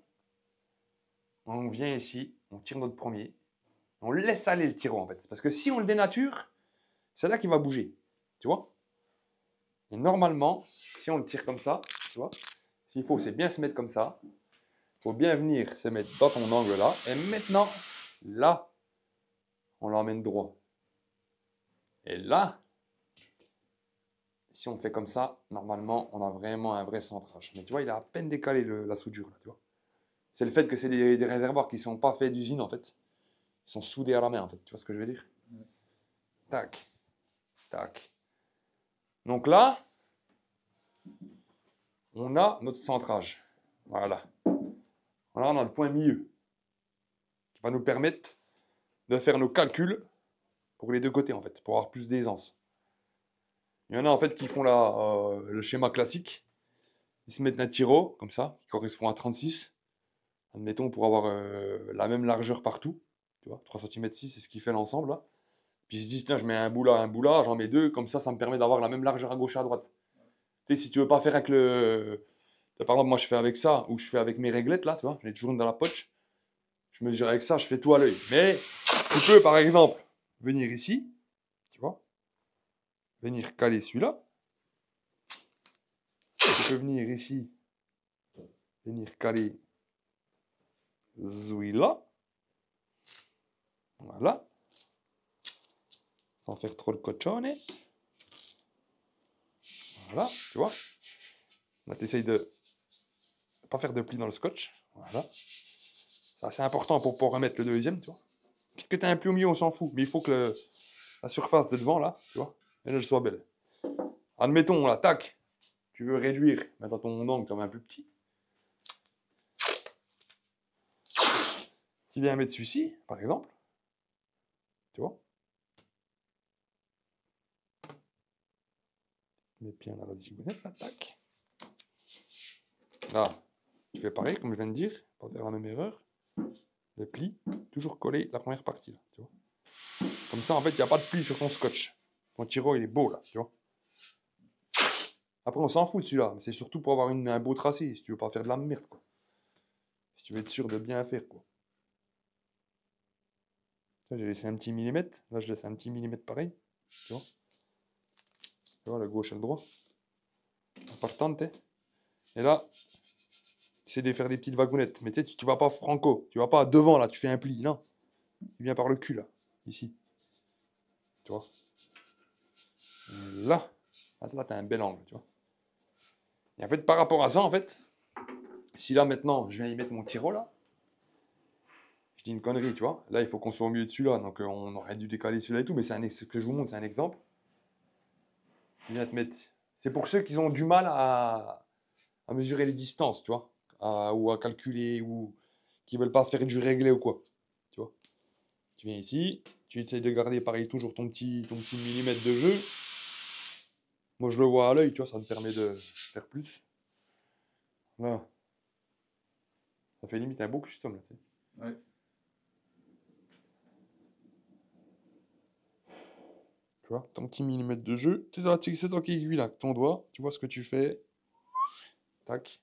Speaker 2: On vient ici, on tire notre premier. On laisse aller le tiro, en fait. Parce que si on le dénature, c'est là qu'il va bouger. Tu vois? Et normalement, si on le tire comme ça, tu vois, ce qu'il faut, c'est bien se mettre comme ça. Il faut bien venir se mettre dans ton angle là. Et maintenant, là, on l'emmène droit. Et là, si on fait comme ça, normalement, on a vraiment un vrai centrage. Mais tu vois, il a à peine décalé la soudure, là, tu vois. C'est le fait que c'est des réservoirs qui ne sont pas faits d'usine, en fait. Ils sont soudés à la main, en fait. Tu vois ce que je veux dire? Tac. Tac. Donc là, on a notre centrage. Voilà. Voilà, on a le point milieu qui va nous permettre de faire nos calculs pour les deux côtés, en fait, pour avoir plus d'aisance. Il y en a, en fait, qui font le schéma classique. Ils se mettent un tiro, comme ça, qui correspond à 36. Admettons, pour avoir la même largeur partout. Tu vois, 3 cm 6, c'est ce qui fait l'ensemble, là. Puis ils se disent, tiens, je mets un bout là, j'en mets deux, comme ça me permet d'avoir la même largeur à gauche et à droite. Tu sais, si tu veux pas faire avec le... Par exemple, moi, je fais avec ça, ou je fais avec mes réglettes, là, tu vois, j'en ai toujours une dans la poche. Je mesure avec ça, je fais tout à l'œil. Mais tu peux, par exemple, venir ici, tu vois, venir caler celui-là. Tu peux venir ici, venir caler celui-là. Voilà. Sans faire trop le cochonne. Voilà, tu vois. Là, tu essayes de ne pas faire de plis dans le scotch. Voilà. C'est assez important pour pouvoir remettre le deuxième, tu vois. Puisque tu as un pli au milieu, on s'en fout. Mais il faut que la surface de devant, là, tu vois, elle soit belle. Admettons, là, tac, tu veux réduire, mettre dans ton angle comme un plus petit. Tu viens mettre celui-ci, par exemple. Tu vois. Mets bien dans la zigounette, là, tac. Là, tu fais pareil, comme je viens de dire, pas faire la même erreur. Le pli, toujours collé la première partie, là, tu vois. Comme ça, en fait, il n'y a pas de pli sur ton scotch. Ton tiro, il est beau, là, tu vois. Après, on s'en fout de celui-là, mais c'est surtout pour avoir un beau tracé, si tu veux pas faire de la merde, quoi. Si tu veux être sûr de bien faire, quoi. Là, j'ai laissé un petit millimètre. Là, je laisse un petit millimètre pareil, tu vois. Tu vois, le gauche et le droit. Importante, hein. Et là, tu essaies de faire des petites wagounettes. Mais tu sais, tu vas pas franco. Tu vas pas devant, là, tu fais un pli. Non. Tu viens par le cul, là. Ici. Tu vois. Et là. Là, tu as un bel angle, tu vois. Et en fait, par rapport à ça, en fait, si là, maintenant, je viens y mettre mon tiro, là, je dis une connerie, tu vois. Là, il faut qu'on soit au milieu de celui-là. Donc, on aurait dû décaler celui-là et tout. Mais c'est ce que je vous montre, c'est un exemple. Je viens te mettre... C'est pour ceux qui ont du mal à mesurer les distances, tu vois. Ou à calculer, ou qui veulent pas faire du réglé ou quoi. Tu vois. Tu viens ici, tu essaies de garder pareil toujours ton petit millimètre de jeu. Moi je le vois à l'œil, tu vois, ça me permet de faire plus. Là. Ça fait limite un beau custom là, tu sais.
Speaker 6: Ouais.
Speaker 2: Tu vois, ton petit millimètre de jeu. C'est toi qui aiguille là, avec ton doigt, tu vois ce que tu fais. Tac.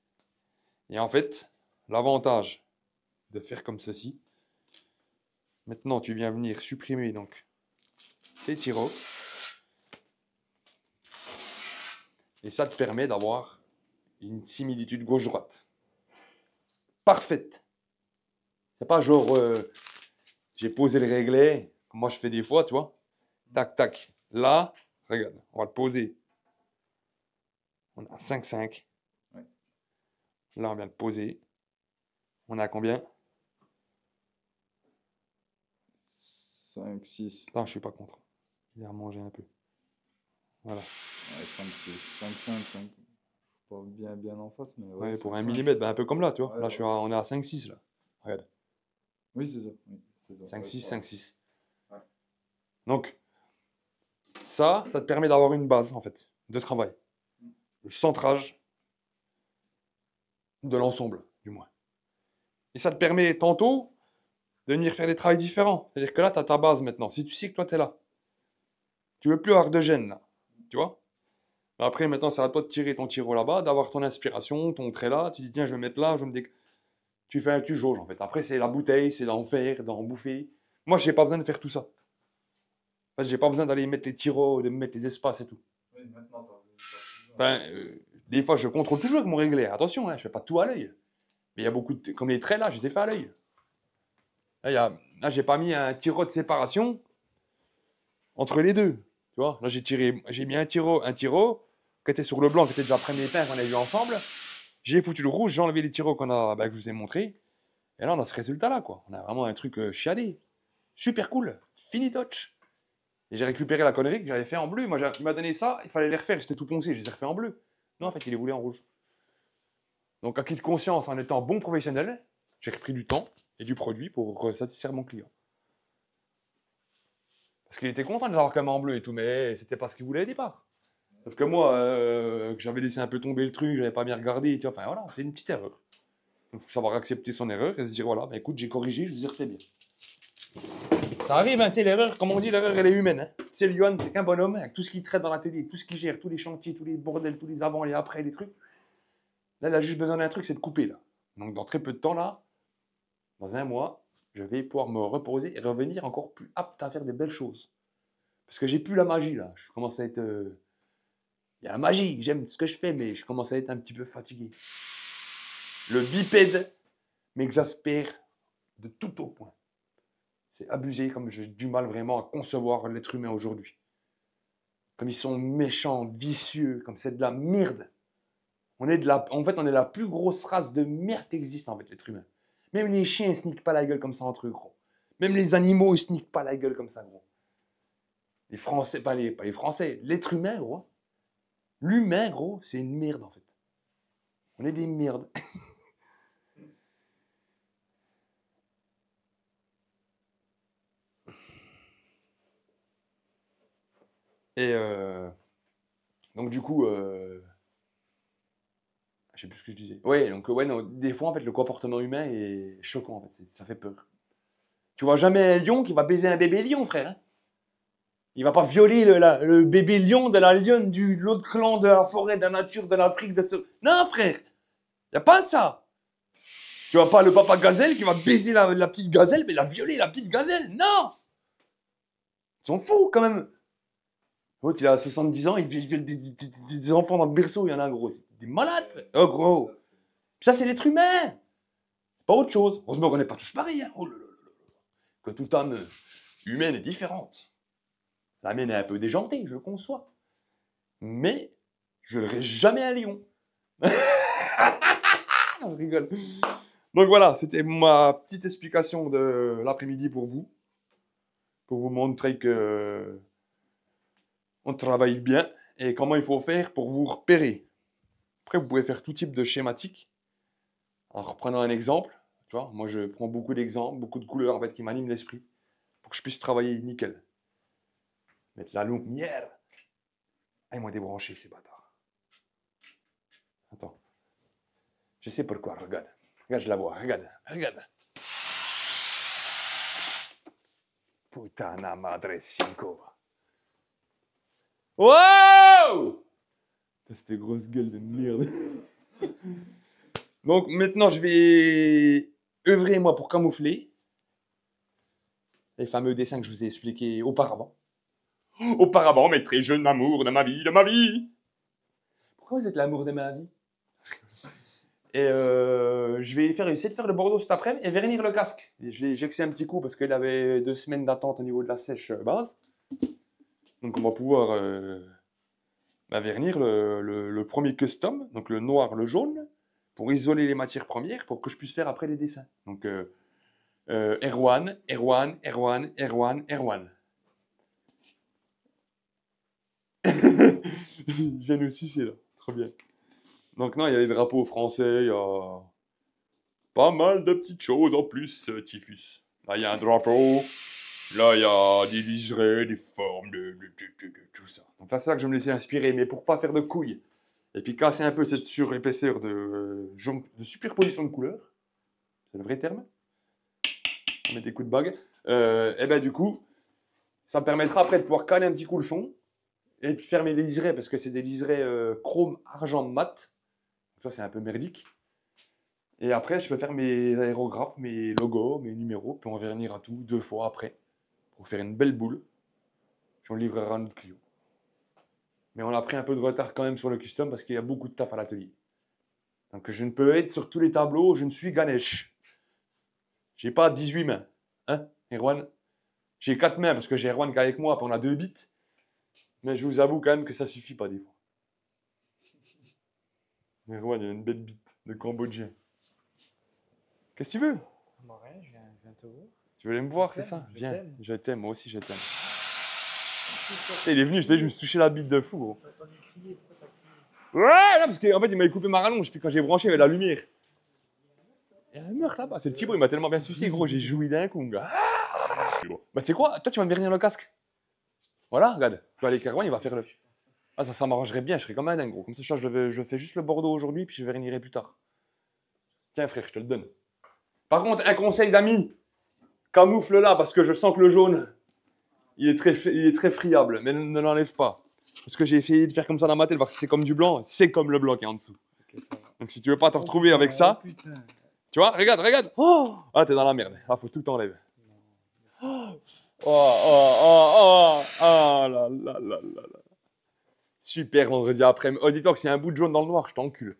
Speaker 2: Et en fait, l'avantage de faire comme ceci. Maintenant, tu viens venir supprimer donc tes tiroirs. Et ça te permet d'avoir une similitude gauche-droite. Parfaite. C'est pas genre, j'ai posé le réglet, comme moi je fais des fois, tu vois. Tac, tac. Là, regarde, on va le poser. On a 5,5.
Speaker 6: Ouais.
Speaker 2: Là, on vient de poser. On a combien?
Speaker 6: 5, 6.
Speaker 2: Attends, je suis pas contre. Il a remangé un peu. Voilà.
Speaker 6: Ouais, 5, 6. 5, 5, 5. Pas bien en face, mais
Speaker 2: Ouais,
Speaker 6: ouais.
Speaker 2: pour
Speaker 6: 5,
Speaker 2: 1
Speaker 6: 5.
Speaker 2: millimètre, ben un peu comme là, tu vois.
Speaker 6: Ouais,
Speaker 2: Là,
Speaker 6: ouais.
Speaker 2: on est à 5,6 là. Regarde.
Speaker 6: Oui, c'est ça. Oui, c'est ça.
Speaker 2: 5,6,
Speaker 6: Ouais,
Speaker 2: 5,6.
Speaker 6: Ouais.
Speaker 2: Donc, ça te permet d'avoir une base, en fait, de travail. Le centrage de l'ensemble, du moins. Et ça te permet tantôt de venir faire des travaux différents. C'est-à-dire que là, tu as ta base maintenant. Si tu sais que toi, tu es là, tu veux plus avoir de gêne, là. Tu vois? Après, maintenant, c'est à toi de tirer ton tiro là-bas, d'avoir ton inspiration, ton trait là. Tu dis, tiens, je vais mettre là, je vais me tu jauges, en fait. Après, c'est la bouteille, c'est d'en faire, d'en bouffer. Moi, j'ai pas besoin de faire tout ça. En fait, j'ai pas besoin d'aller mettre les tiros, de mettre les espaces et tout.
Speaker 6: Oui, maintenant,
Speaker 2: Enfin, des fois, je contrôle toujours avec mon réglé. Attention, hein, je fais pas tout à l'œil. Mais il y a beaucoup de... Comme les traits, là, je les ai fait à l'œil. Là, j'ai pas mis un tiro de séparation entre les deux. Tu vois, là, j'ai mis un tiro qui était sur le blanc, qui était déjà premier peint qu'on a vu ensemble. J'ai foutu le rouge, j'ai enlevé les tiros que je vous ai montré. Et là, on a ce résultat-là, quoi. On a vraiment un truc chiadé. Super cool. Fini touch. Et j'ai récupéré la connerie que j'avais fait en bleu. Moi, il m'a donné ça, il fallait les refaire. J'étais tout poncé, je les ai refait en bleu. Non, en fait, il les voulait en rouge. Donc, acquis de conscience, en étant bon professionnel, j'ai repris du temps et du produit pour satisfaire mon client. Parce qu'il était content de les avoir quand même en bleu et tout, mais c'était pas ce qu'il voulait au départ. Sauf que moi, que j'avais laissé un peu tomber le truc, j'avais pas bien regardé, tu vois, enfin voilà, c'est une petite erreur. Donc, il faut savoir accepter son erreur et se dire, voilà, bah, écoute, j'ai corrigé, je vous ai refait bien. Ça arrive, hein, tu sais, l'erreur, comme on dit, l'erreur, elle est humaine. Hein. Tu sais, le Yohan, c'est qu'un bonhomme, avec tout ce qu'il traite dans l'atelier, tout ce qu'il gère, tous les chantiers, tous les bordels, tous les avant, les après, les trucs. Là, il a juste besoin d'un truc, c'est de couper, là. Donc, dans très peu de temps, là, dans 1 mois, je vais pouvoir me reposer et revenir encore plus apte à faire des belles choses. Parce que j'ai plus la magie, là. Je commence à être... Il y a la magie, j'aime ce que je fais, mais je commence à être un petit peu fatigué. Le bipède m'exaspère de tout au point. C'est abusé, comme j'ai du mal vraiment à concevoir l'être humain aujourd'hui. Comme ils sont méchants, vicieux, comme c'est de la merde. En fait, on est la plus grosse race de merde qui existe, en fait, l'être humain. Même les chiens, ils se niquent pas la gueule comme ça entre eux, gros. Même les animaux, ils se niquent pas la gueule comme ça, gros. Les Français, pas les Français, l'être humain, gros. L'humain, gros, c'est une merde, en fait. On est des merdes. Et donc du coup, je sais plus ce que je disais. Ouais, donc ouais, non, des fois en fait le comportement humain est choquant en fait, ça fait peur. Tu vois jamais un lion qui va baiser un bébé lion, frère. Hein, il va pas violer le bébé lion de la lionne de l'autre clan de la forêt, de la nature, de l'Afrique, de ce... Non, frère, y a pas ça. Tu vois pas le papa gazelle qui va baiser la petite gazelle, mais la violer la petite gazelle. Non. Ils sont fous quand même. L'autre, il a 70 ans, il viole des enfants dans le berceau, il y en a un gros. Des malades, frère. Oh, gros. Ça, c'est l'être humain. Pas autre chose. Heureusement qu'on n'est pas tous pareils. Hein. Oh là là là là. Que toute âme humaine est différente. La mienne est un peu déjantée, je le conçois. Mais je ne jamais un lion. Je rigole. Donc voilà, c'était ma petite explication de l'après-midi pour vous. Pour vous montrer que on travaille bien et comment il faut faire pour vous repérer. Après, vous pouvez faire tout type de schématique. En reprenant un exemple, tu vois, moi je prends beaucoup d'exemples, beaucoup de couleurs en fait qui m'animent l'esprit pour que je puisse travailler nickel. Mettre la lumière. Ah, ils m'ont débranché ces bâtards. Attends. Je sais pourquoi, regarde. Regarde, je la vois, regarde, regarde. Puttana madre cinco. Wow! Cette grosse gueule de merde. Donc maintenant, je vais œuvrer, moi, pour camoufler les fameux dessins que je vous ai expliqués auparavant. Auparavant, mes très jeunes amours de ma vie, de ma vie. Pourquoi vous êtes l'amour de ma vie? Et je vais essayer de faire le Bordeaux cet après-midi et vernir le casque. J'ai excès un petit coup parce qu'il avait 2 semaines d'attente au niveau de la sèche base. Donc on va pouvoir vernir le premier custom, donc le noir, le jaune, pour isoler les matières premières pour que je puisse faire après les dessins. Donc Erwan, Erwan, Erwan, Erwan, Erwan. Ils viennent aussi, c'est là. Trop bien. Donc non, il y a les drapeaux français, il y a pas mal de petites choses en plus, Typhus. Là, il y a un drapeau. Là, il y a des liserés, des formes, tout ça. Donc là, c'est là que je vais me laisser inspirer, mais pour pas faire de couilles. Et puis casser un peu cette surépaisseur de superposition de couleurs. C'est le vrai terme. On met des coups de bague. Et ben du coup, ça me permettra après de pouvoir caler un petit coup le fond. Et puis faire mes liserés, parce que c'est des liserés chrome argent mat. Ça, c'est un peu merdique. Et après, je peux faire mes aérographes, mes logos, mes numéros, puis on va vernir à tout 2 fois après, pour faire une belle boule. Puis on livrera à notre client. Mais on a pris un peu de retard quand même sur le custom, parce qu'il y a beaucoup de taf à l'atelier. Donc je ne peux être sur tous les tableaux, je ne suis Ganesh. J'ai pas 18 mains. Hein, Erwan? J'ai 4 mains, parce que j'ai Erwan qui est avec moi, puis on a 2 bits. Mais je vous avoue quand même que ça suffit pas des fois. Erwan, il a une belle bite de Cambodgien. Qu'est-ce que tu veux?
Speaker 7: Bon, rien, je viens te voir.
Speaker 2: Tu veux aller me voir, c'est
Speaker 7: t'aime,
Speaker 2: ça?
Speaker 7: je
Speaker 2: Viens,
Speaker 7: t'aime.
Speaker 2: je t'aime, moi aussi je t'aime. Il est venu, je me suis touché la bite de fou, gros.
Speaker 7: T'as crié, pourquoi t'as crié?
Speaker 2: Ouais, là, parce qu'en fait, il m'avait coupé ma rallonge, puis quand j'ai branché, il y avait la lumière. Il y a un meurtre là-bas, c'est le Thibaut, il m'a tellement bien sucé, gros, j'ai joui d'un coup, gars. Bah, tu sais quoi? Toi, tu vas me vernir le casque. Voilà, regarde. Je vais aller avec Erwan, il va faire le. Ah, ça m'arrangerait bien, je serais comme un dingue, gros. Comme ça, je fais juste le Bordeaux aujourd'hui, puis je vernirai plus tard. Tiens, frère, je te le donne. Par contre, un conseil d'amis. Camoufle là, parce que je sens que le jaune, il est très friable, mais ne l'enlève pas. Parce que j'ai essayé de faire comme ça dans ma tête, voir si c'est comme du blanc, c'est comme le blanc qui est en dessous.
Speaker 7: Ok, ça va.
Speaker 2: Donc si tu veux pas te retrouver avec ça,
Speaker 7: Putain.
Speaker 2: tu vois, regarde, regarde. Oh, ah, t'es dans la merde. Ah, faut tout t'enlèver. Oh là là là là là. Super vendredi après-midi. Oh, dis-toi que s'il y a un bout de jaune dans le noir, je t'encule.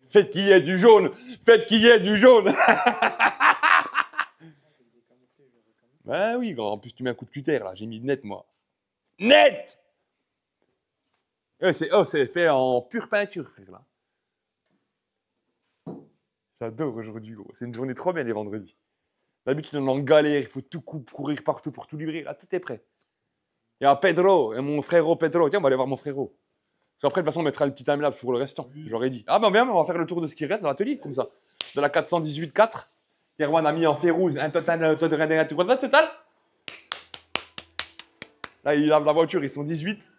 Speaker 2: Faites qu'il y ait du jaune. Faites qu'il y ait du jaune. Ben oui, en plus tu mets un coup de cutter là. J'ai mis net moi. Net. C'est fait en pure peinture, frère là. J'adore aujourd'hui, gros. C'est une journée trop bien les vendredis. D'habitude, on est en galère, il faut tout courir partout pour tout livrer. Là, tout est prêt. Il y a Pedro, et mon frérot Pedro. Tiens, on va aller voir mon frérot. Parce qu'après, de toute façon, on mettra le petit timelapse pour le restant. J'aurais dit. Ah ben viens, on va faire le tour de ce qui reste dans l'atelier, comme ça. De la 418-4. Erwan a mis en férouse un total. Là, il lave la voiture, ils sont 18.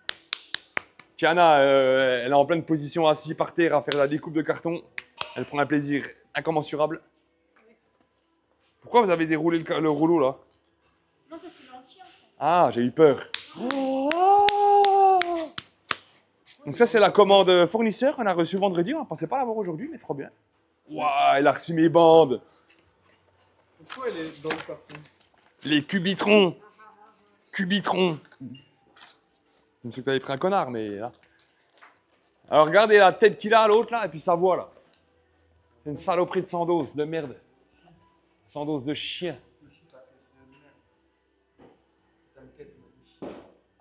Speaker 2: Tiana, elle est en pleine position assise par terre à faire la découpe de carton. Elle prend un plaisir incommensurable. Pourquoi vous avez déroulé le rouleau là?
Speaker 3: Non, ça c'est l'ancien. Ça.
Speaker 2: Ah, j'ai eu peur. Donc ça, c'est la commande fournisseur qu'on a reçue vendredi. On ne pensait pas l'avoir aujourd'hui, mais trop bien. Waouh, elle a reçu mes bandes.
Speaker 6: Pourquoi elle est dans le carton?
Speaker 2: Les cubitrons. Cubitrons. Je me suis que t'avais pris un connard, mais là. Alors regardez la tête qu'il a l'autre là, et puis sa voix là. C'est une saloperie de sandose, de merde. Sandose de chien.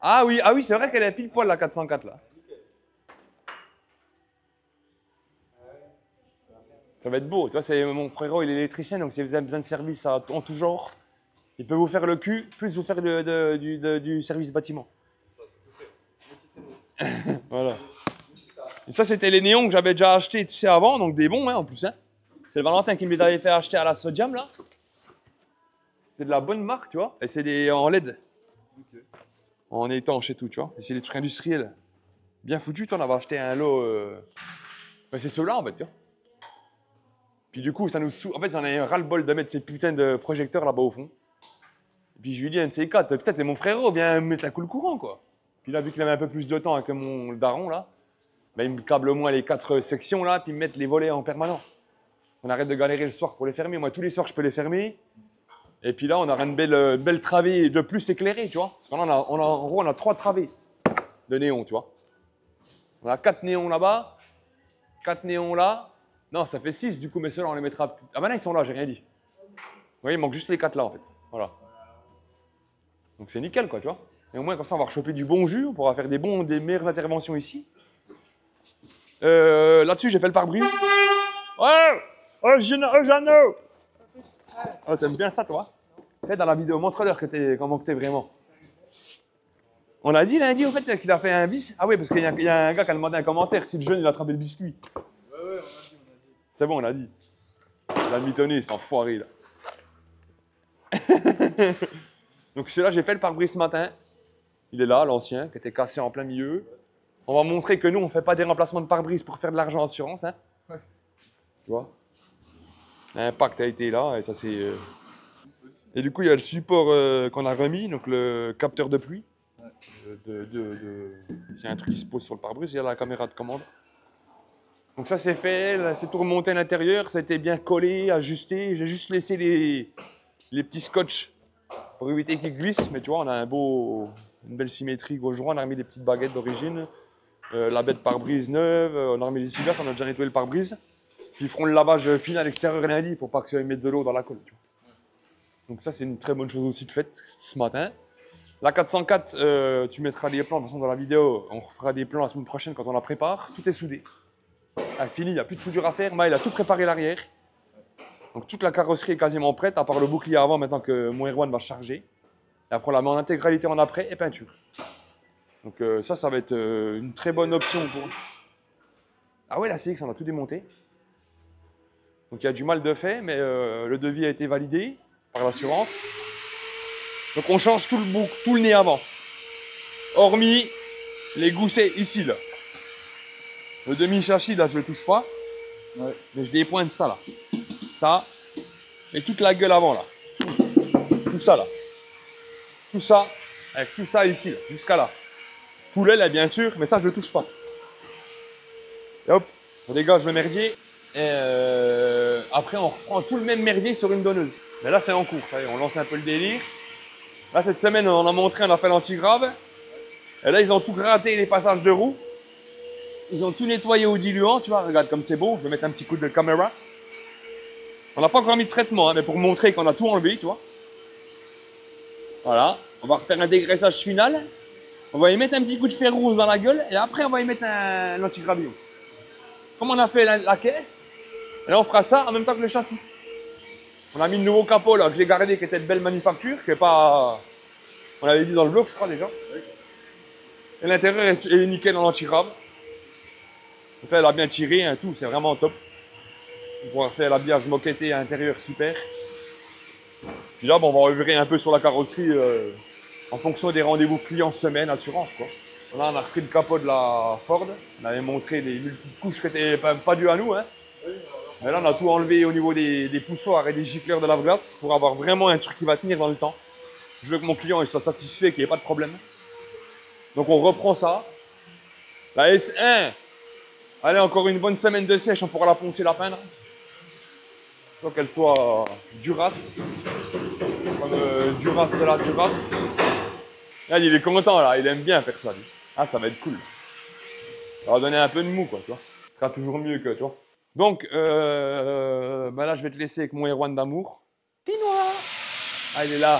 Speaker 2: Ah oui, c'est vrai qu'elle est pile poil la 404 là. Ça va être beau. Tu vois, c'est mon frérot, il est électricien, donc si vous avez besoin de service en tout genre, il peut vous faire le cul, plus vous faire du service bâtiment. Voilà. Et ça, c'était les néons que j'avais déjà achetés, tu sais, avant, donc des bons, hein, en plus. Hein. C'est le Valentin qui me les avait fait acheter à la Sodium, là. C'est de la bonne marque, tu vois. Et c'est des en LED. Okay. En étanche et tout, tu vois. Et c'est des trucs industriels. Bien foutus, tu en avais acheté un lot. Ben, c'est ceux-là, en fait, tu vois. Puis du coup, ça nous en fait, j'en ai ras-le-bol de mettre ces putains de projecteurs là-bas au fond. Et puis je lui dis, un de ces quatre, peut-être c'est mon frérot, viens mettre la coule courant, quoi. Puis là, vu qu'il avait un peu plus de temps que mon daron, là, ben, il me câble au moins les 4 sections, là, puis me mettre les volets en permanent. On arrête de galérer le soir pour les fermer. Moi, tous les soirs, je peux les fermer. Et puis là, on aura une belle travée de plus éclairée, tu vois. Parce qu'en gros, on a 3 travées de néons, tu vois. On a 4 néons là-bas, 4 néons là. Non, ça fait 6 du coup, mais ceux-là, on les mettra... Ah ben là, ils sont là, j'ai rien dit. Vous voyez, il manque juste les 4 là, en fait. Voilà. Donc c'est nickel, quoi, tu vois. Et au moins, comme ça, on va rechoper du bon jus. On pourra faire des meilleures interventions ici. Là-dessus, j'ai fait le pare-brise. Ouais! Oh, Jeannot! Oh, t'aimes bien ça, toi? Fais dans la vidéo, montre-leur comment t'es vraiment. On a dit lundi, au fait, qu'il a fait un bis. Ah oui, parce qu'il y a un gars qui a demandé un commentaire si le jeune, il a attrapé le biscuit.
Speaker 6: Ouais, on a dit.
Speaker 2: C'est bon, on a dit. Il a mitonné, c'est enfoiré, là. Donc, celui-là, j'ai fait le pare-brise ce matin. Il est là, l'ancien, qui était cassé en plein milieu. On va montrer que nous, on ne fait pas des remplacements de pare-brise pour faire de l'argent en assurance. Hein.
Speaker 6: Ouais.
Speaker 2: Tu vois? L'impact a été là, et ça, c'est... Et du coup, il y a le support qu'on a remis, donc le capteur de pluie. Ouais. C'est un truc qui se pose sur le pare-brise, il y a la caméra de commande. Donc ça, c'est fait, c'est tout remonté à l'intérieur, ça a été bien collé, ajusté. J'ai juste laissé les petits scotch pour éviter qu'ils glissent, mais tu vois, on a une belle symétrie gauche-droite, on a remis des petites baguettes d'origine, la baie de pare-brise neuve, on a remis les cigars, on a déjà nettoyé le pare-brise. Puis ils feront le lavage final à l'extérieur lundi pour pas que ça mette de l'eau dans la colle. Tu vois. Donc ça, c'est une très bonne chose aussi de faite ce matin. La 404, tu mettras les plans, de toute façon dans la vidéo, on refera des plans la semaine prochaine quand on la prépare. Tout est soudé. Ah, fini, il n'y a plus de soudure à faire. Maël a tout préparé l'arrière. Donc toute la carrosserie est quasiment prête, à part le bouclier avant maintenant que mon Erwan va charger. Et après on la met en intégralité en après et peinture. Donc ça va être une très bonne option pour... Ah ouais, la CX, on a tout démonté. Donc il y a du mal de fait, mais le devis a été validé par l'assurance. Donc on change tout le nez avant. Hormis les goussets ici, là. Le demi-châssis, là, je le touche pas. Ouais. Mais je dépointe ça, là. Ça. Et toute la gueule avant, là. Tout ça, là. Tout ça. Avec tout ça ici, là, jusqu'à là. Tout l'aile, bien sûr, mais ça, je le touche pas. Et hop, on dégage le merdier. Et après, on reprend tout le même merdier sur une donneuse. Mais là, c'est en cours. Ça y est, on lance un peu le délire. Là, cette semaine, on a montré, on a fait l'antigrave. Et là, ils ont tout gratté les passages de roue. Ils ont tout nettoyé au diluant, tu vois, regarde comme c'est beau, je vais mettre un petit coup de caméra. On n'a pas encore mis de traitement, hein, mais pour montrer qu'on a tout enlevé, tu vois. Voilà, on va refaire un dégraissage final. On va y mettre un petit coup de fer rouge dans la gueule, et après on va y mettre un antigravillon. Comme on a fait la caisse, et là on fera ça en même temps que le châssis. On a mis le nouveau capot là, que j'ai gardé, qui était de belle manufacture, qui est pas... On l'avait dit dans le vlog, je crois déjà. Et l'intérieur est nickel en antigrave. Donc là, elle a bien tiré, hein, tout, c'est vraiment top. On pourra faire l'habillage moquetté à l'intérieur, super. Puis là, bon, on va revirer un peu sur la carrosserie en fonction des rendez-vous clients semaine, assurance, quoi. Là, on a repris le capot de la Ford. On avait montré les multiples couches qui n'étaient pas dues à nous. Hein. Et là, on a tout enlevé au niveau des poussoirs et des gicleurs de lave-glace pour avoir vraiment un truc qui va tenir dans le temps. Je veux que mon client il soit satisfait, qu'il n'y ait pas de problème. Donc, on reprend ça. La S1. Allez, encore une bonne semaine de sèche, on pourra la poncer, la peindre. Faut qu'elle soit Duras. Comme Duras de la Duras. Là, il est content, là, il aime bien faire ça, lui. Ah, ça va être cool. Ça va donner un peu de mou, quoi, tu vois. Ce sera toujours mieux que, tu vois. Donc, bah là, je vais te laisser avec mon Erwan d'amour. Petit noir. Ah, il est là.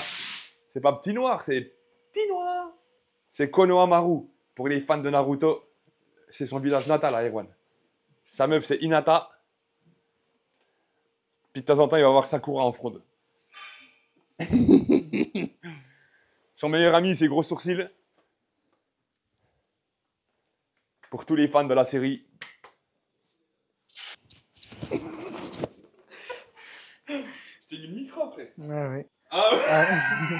Speaker 2: C'est pas petit noir, c'est petit noir. C'est Konohamaru. Pour les fans de Naruto. C'est son village natal à Erwan. Sa meuf, c'est Hinata. Puis de temps en temps, il va voir Sakura en fraude. Son meilleur ami, c'est Gros Sourcil. Pour tous les fans de la série. T'es du micro, après.
Speaker 7: Ouais, ouais.
Speaker 2: Ah ouais.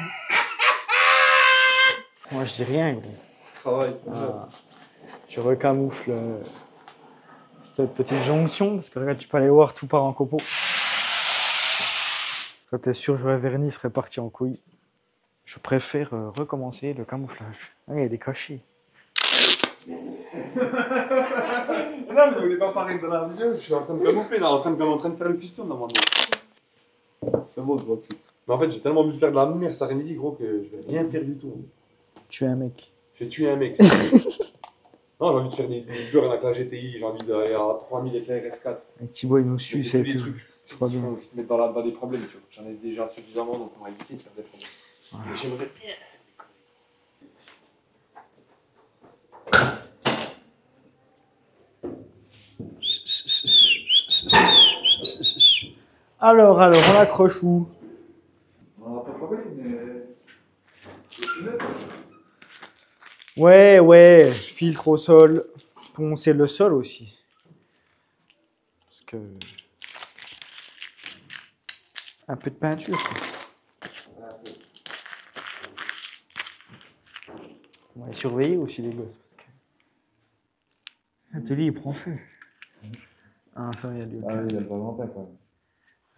Speaker 7: Moi, je dis rien, gros.
Speaker 6: Travail.
Speaker 7: Je recamoufle cette petite jonction, parce que regarde, tu peux aller voir, tout part en copeaux. Quand t'es sûr, j'aurais vernis, il serait parti en couille. Je préfère recommencer le camouflage. Ah, il y a des cachets.
Speaker 2: Non, je voulais pas parler dans la vidéo, je suis en train de camoufler, là, en train de faire le piston normalement. C'est bon, gros cul. Mais en fait, j'ai tellement envie de faire de la merde cet après-midi, gros, que je vais rien faire du tout.
Speaker 7: Tu es un mec.
Speaker 2: J'ai tué un mec. Non, j'ai envie de faire des burns avec la GTI, j'ai envie d'aller à 3000 avec la RS4.
Speaker 7: Et Thibaut, il nous suit,
Speaker 2: C'est
Speaker 7: c'est
Speaker 2: des
Speaker 7: tout.
Speaker 2: trucs
Speaker 7: C'est trop bien.
Speaker 2: qui te mettent dans des problèmes, tu vois. J'en ai déjà suffisamment, donc on va éviter de faire des problèmes.
Speaker 7: Voilà.
Speaker 2: Mais j'aimerais bien.
Speaker 7: Alors, on accroche où?
Speaker 6: On n'a pas parlé, mais.
Speaker 7: Ouais, filtre au sol, poncer le sol aussi. Parce que... Un peu de peinture. Quoi. On va les surveiller aussi les gosses. Parce que... L'atelier il prend feu. Ah ça il y a du...
Speaker 6: Ah oui, il y a pas longtemps quand même.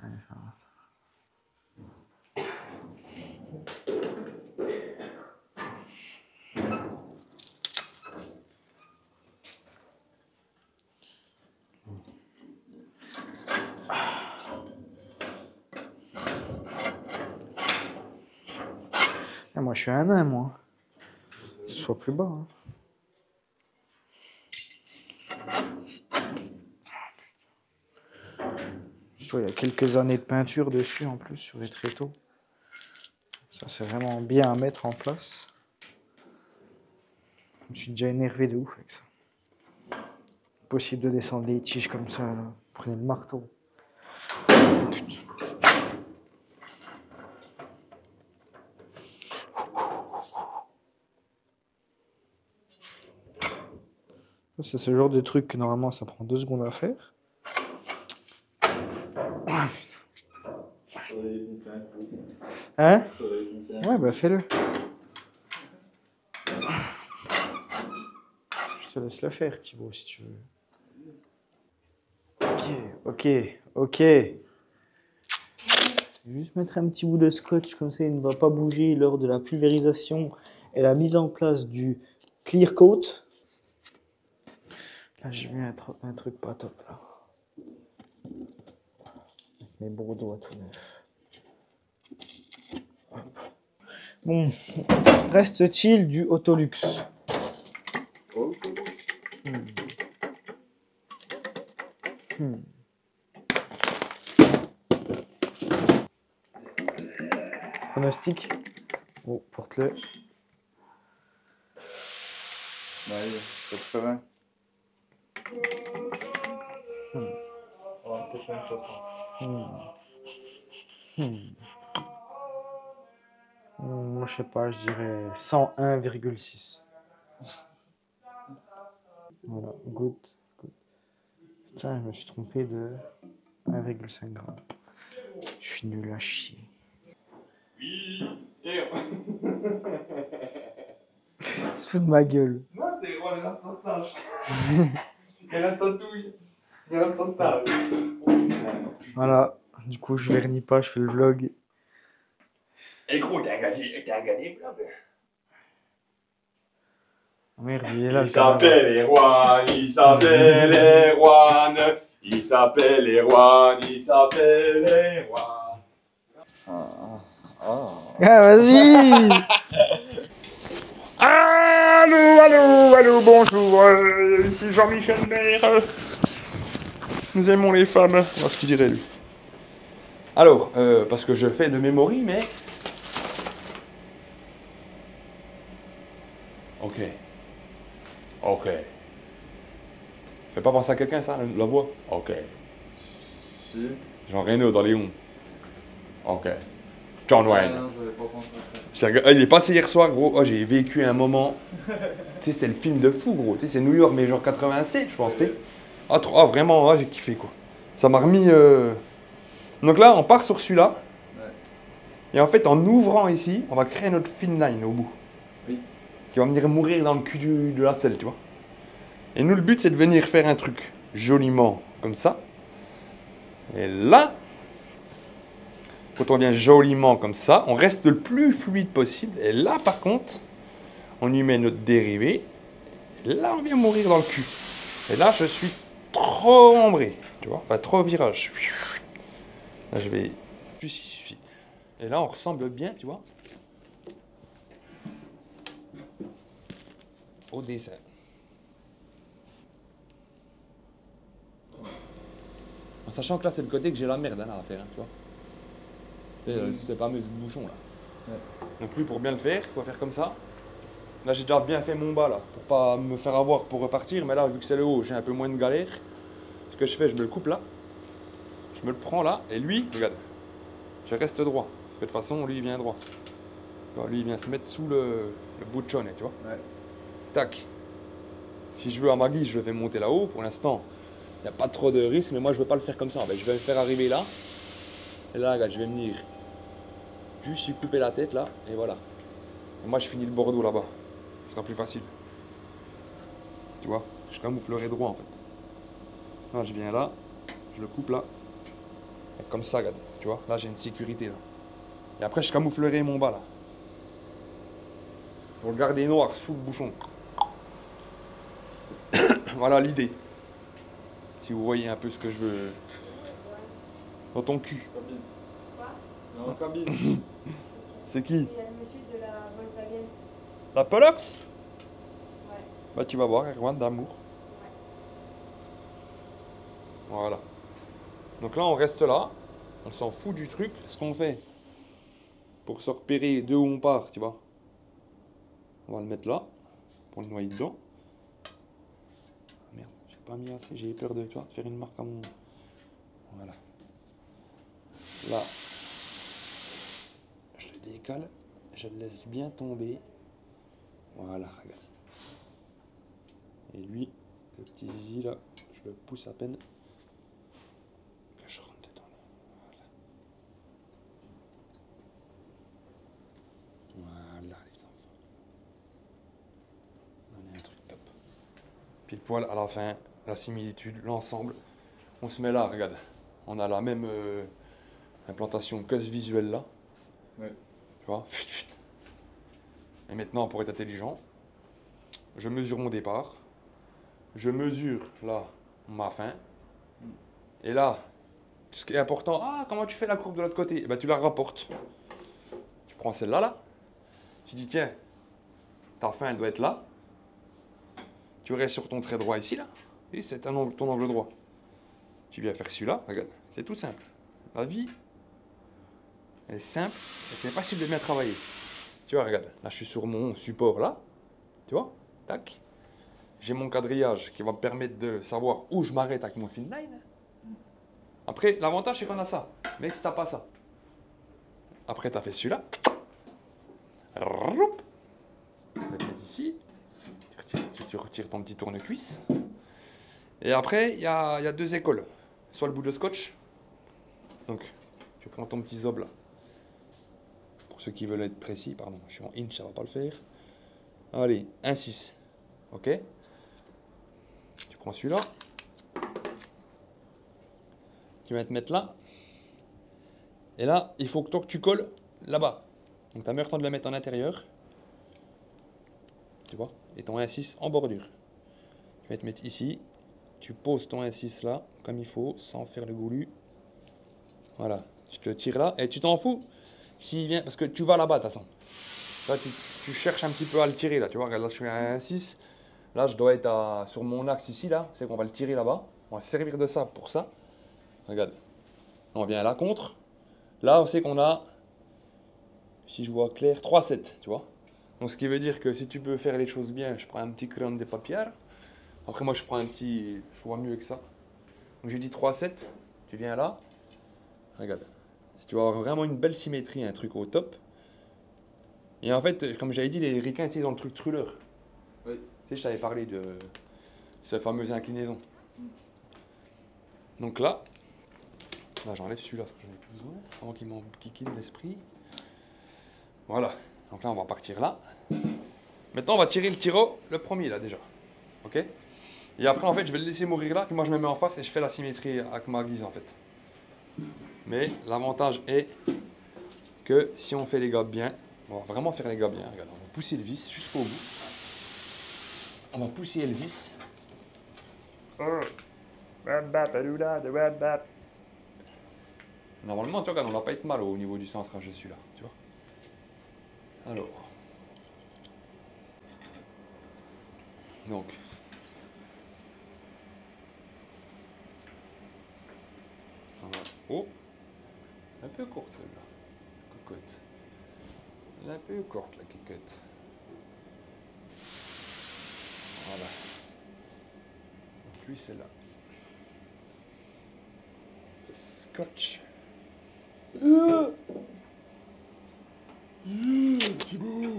Speaker 7: Ouais, ça va, ça va. Ah, moi je suis un nain, moi. Soit plus bas. Hein. Il y a quelques années de peinture dessus en plus sur les tréteaux. Ça c'est vraiment bien à mettre en place. Je suis déjà énervé de ouf avec ça. Possible de descendre des tiges comme ça, là. Prenez le marteau. Putain. C'est ce genre de truc que normalement ça prend 2 secondes à faire. Ah, putain. Hein? Ouais, bah fais-le. Je te laisse le faire, Thibaut, si tu veux. Ok. Je vais juste mettre un petit bout de scotch, comme ça il ne va pas bouger lors de la pulvérisation et la mise en place du clear coat. Là, j'ai mis un truc pas top, là. Avec mes brodeaux à tout neuf. Hop. Bon, reste-t-il du Autolux? Pronostic? Oh, porte-le.
Speaker 6: Ouais, 80. On va peut-être même 60.
Speaker 7: Moi, je sais pas, je dirais 101,6. Voilà, good. Putain, je me suis trompé de 1,5 g. Je suis nul à chier. Se fout de ma gueule.
Speaker 2: Non, c'est vraiment l'instant stage. Il y a l'instant touille. Il y a l'instant stage.
Speaker 7: Voilà, du coup, je vernis pas, je fais le vlog.
Speaker 2: Eh gros, t'as gagné, vlog.
Speaker 7: Merde, il est là.
Speaker 2: Il s'appelle Erwan, il s'appelle Erwan. Il s'appelle Erwan, il s'appelle Erwan.
Speaker 7: Ah, vas-y.
Speaker 2: Allô, bonjour, ici Jean-Michel Maire. Nous aimons les femmes. Voilà ce qu'il dirait lui. Alors, parce que je fais de mémoire, mais... Ok. Fait pas penser à quelqu'un ça, la voix? Ok.
Speaker 6: Si.
Speaker 2: Jean Reno dans Léon. Ok. John Wayne.
Speaker 6: Non, j'avais pas pensé à ça.
Speaker 2: Il est passé hier soir, gros. Oh, j'ai vécu un moment. Tu sais, c'était le film de fou, gros. Tu sais, c'est New York, mais genre 87, je pense, tu sais. Ah, vraiment, j'ai kiffé, quoi. Ça m'a remis. Donc là, on part sur celui-là.
Speaker 6: Ouais.
Speaker 2: Et en fait, en ouvrant ici, on va créer notre film line au bout.
Speaker 6: Oui.
Speaker 2: Qui va venir mourir dans le cul de la selle, tu vois. Et nous, le but, c'est de venir faire un truc joliment comme ça. Et là, quand on vient joliment comme ça, on reste le plus fluide possible. Et là, par contre, on y met notre dérivé. Et là, on vient mourir dans le cul. Et là, je suis trop embré, tu vois, enfin trop virage. Là, je vais juste ici. Et là, on ressemble bien, tu vois, au dessin. En sachant que là, c'est le côté que j'ai la merde là, à faire, hein, tu vois. C'est ce fameux bouchon là.
Speaker 6: Ouais.
Speaker 2: Donc lui, pour bien le faire, il faut faire comme ça. Là, j'ai déjà bien fait mon bas là, pour pas me faire avoir pour repartir. Mais là, vu que c'est le haut, j'ai un peu moins de galère. Ce que je fais, je me le coupe là. Je me le prends là. Et lui, regarde, je reste droit. Parce que de toute façon, lui, il vient droit. Tu vois, lui, il vient se mettre sous le bout de chonnet, tu vois.
Speaker 6: Ouais.
Speaker 2: Tac. Si je veux à ma guise, je le fais monter là-haut. Pour l'instant, il n'y a pas trop de risque. Mais moi, je veux pas le faire comme ça. En fait, je vais le faire arriver là. Et là, regarde, je vais venir juste lui couper la tête là. Et voilà. Et moi, je finis le bordeaux là-bas. Ce sera plus facile. Tu vois, je camouflerai droit en fait. Là, je viens là, je le coupe là. Et comme ça, regarde. Tu vois, là, j'ai une sécurité là. Et après, je camouflerai mon bas là. Pour le garder noir sous le bouchon. Voilà l'idée. Si vous voyez un peu ce que je veux. Dans ton cul.
Speaker 6: Cabine.
Speaker 3: Quoi?
Speaker 6: Non, cabine.
Speaker 2: C'est qui?
Speaker 3: Il y a le monsieur de la Volkswagen.
Speaker 2: La Polox?
Speaker 3: Ouais.
Speaker 2: Bah, tu vas voir, Erwan d'amour.
Speaker 3: Ouais.
Speaker 2: Voilà. Donc là, on reste là. On s'en fout du truc. Ce qu'on fait pour se repérer de où on part, tu vois. On va le mettre là pour le noyer dedans. Ah, merde, j'ai pas mis assez. J'ai peur de toi, de faire une marque à mon. Voilà. Là, je le décale. Je le laisse bien tomber. Voilà, regarde. Et lui, le petit zizi là, je le pousse à peine. Que je rentre dedans là. Voilà. Voilà les enfants. On est un truc top. Pile poil à la fin, la similitude, l'ensemble. On se met là, regarde. On a la même implantation que ce visuel là.
Speaker 6: Ouais.
Speaker 2: Tu vois. Et maintenant, pour être intelligent, je mesure mon départ. Je mesure là ma fin. Et là, ce qui est important, ah, comment tu fais la courbe de l'autre côté? Eh ben, tu la rapportes. Tu prends celle-là, là. Tu dis, tiens, ta fin, elle doit être là. Tu restes sur ton trait droit ici, là. Et c'est ton angle droit. Tu viens faire celui-là, regarde. C'est tout simple. La vie, elle est simple et c'est facile de bien travailler. Tu vois, regarde. Là, je suis sur mon support, là. Tu vois? Tac. J'ai mon quadrillage qui va me permettre de savoir où je m'arrête avec mon fin line. Après, l'avantage, c'est qu'on a ça. Mais si t'as pas ça. Après, tu as fait celui-là. Roup. Tu vas te mettre ici. Tu retires ton petit tourne-cuisse. Et après, il y a deux écoles. Soit le bout de scotch. Donc, tu prends ton petit zob là. Pour ceux qui veulent être précis, pardon, je suis en inch, ça va pas le faire. Allez, 1,6. Ok? Tu prends celui-là. Tu vas te mettre là. Et là, il faut que toi que tu colles là-bas. Donc tu as meilleur temps de le mettre en intérieur. Tu vois? Et ton 1,6 en bordure. Tu vas te mettre ici. Tu poses ton 1,6 là, comme il faut, sans faire le goulu. Voilà. Tu te le tires là. Et tu t'en fous s'il vient, parce que tu vas là-bas de toute façon. Là, tu cherches un petit peu à le tirer là. Tu vois, regarde, là je suis à 1,6. Là, je dois être sur mon axe ici là. C'est qu'on va le tirer là-bas. On va se servir de ça pour ça. Regarde. On vient à la contre. Là, on sait qu'on a, si je vois clair, 3,7, tu vois. Donc, ce qui veut dire que si tu peux faire les choses bien, je prends un petit crayon de papier. Après, moi, je prends un petit, je vois mieux que ça. Donc, j'ai dit 3,7. Tu viens là. Regarde. Si tu veux avoir vraiment une belle symétrie, un truc au top. Et en fait, comme j'avais dit, les ricains, tu sais, ils ont le truc trulleur.
Speaker 6: Oui.
Speaker 2: Tu sais, je t'avais parlé de cette fameuse inclinaison. Donc là, j'enlève celui-là parce que j'en ai plus besoin, avant qu'il m'enquiquine l'esprit. Voilà. Donc là, on va partir là. Maintenant, on va tirer le tiro, le premier là déjà. Ok? Et après, en fait, je vais le laisser mourir là, puis moi je me mets en face et je fais la symétrie avec ma guise en fait. Mais l'avantage est que si on fait les gars bien, on va vraiment faire les gars bien. Regarde, on va pousser le vis jusqu'au bout. On va pousser le vis. Normalement, tu vois, on va pas être mal au niveau du centrage de celui-là, tu vois. Alors. Donc. Voilà. Oh. Un peu courte celle-là. Cocotte. Elle est un peu courte la cocotte. Voilà. Donc lui c'est là. Le scotch.
Speaker 8: Thibaut,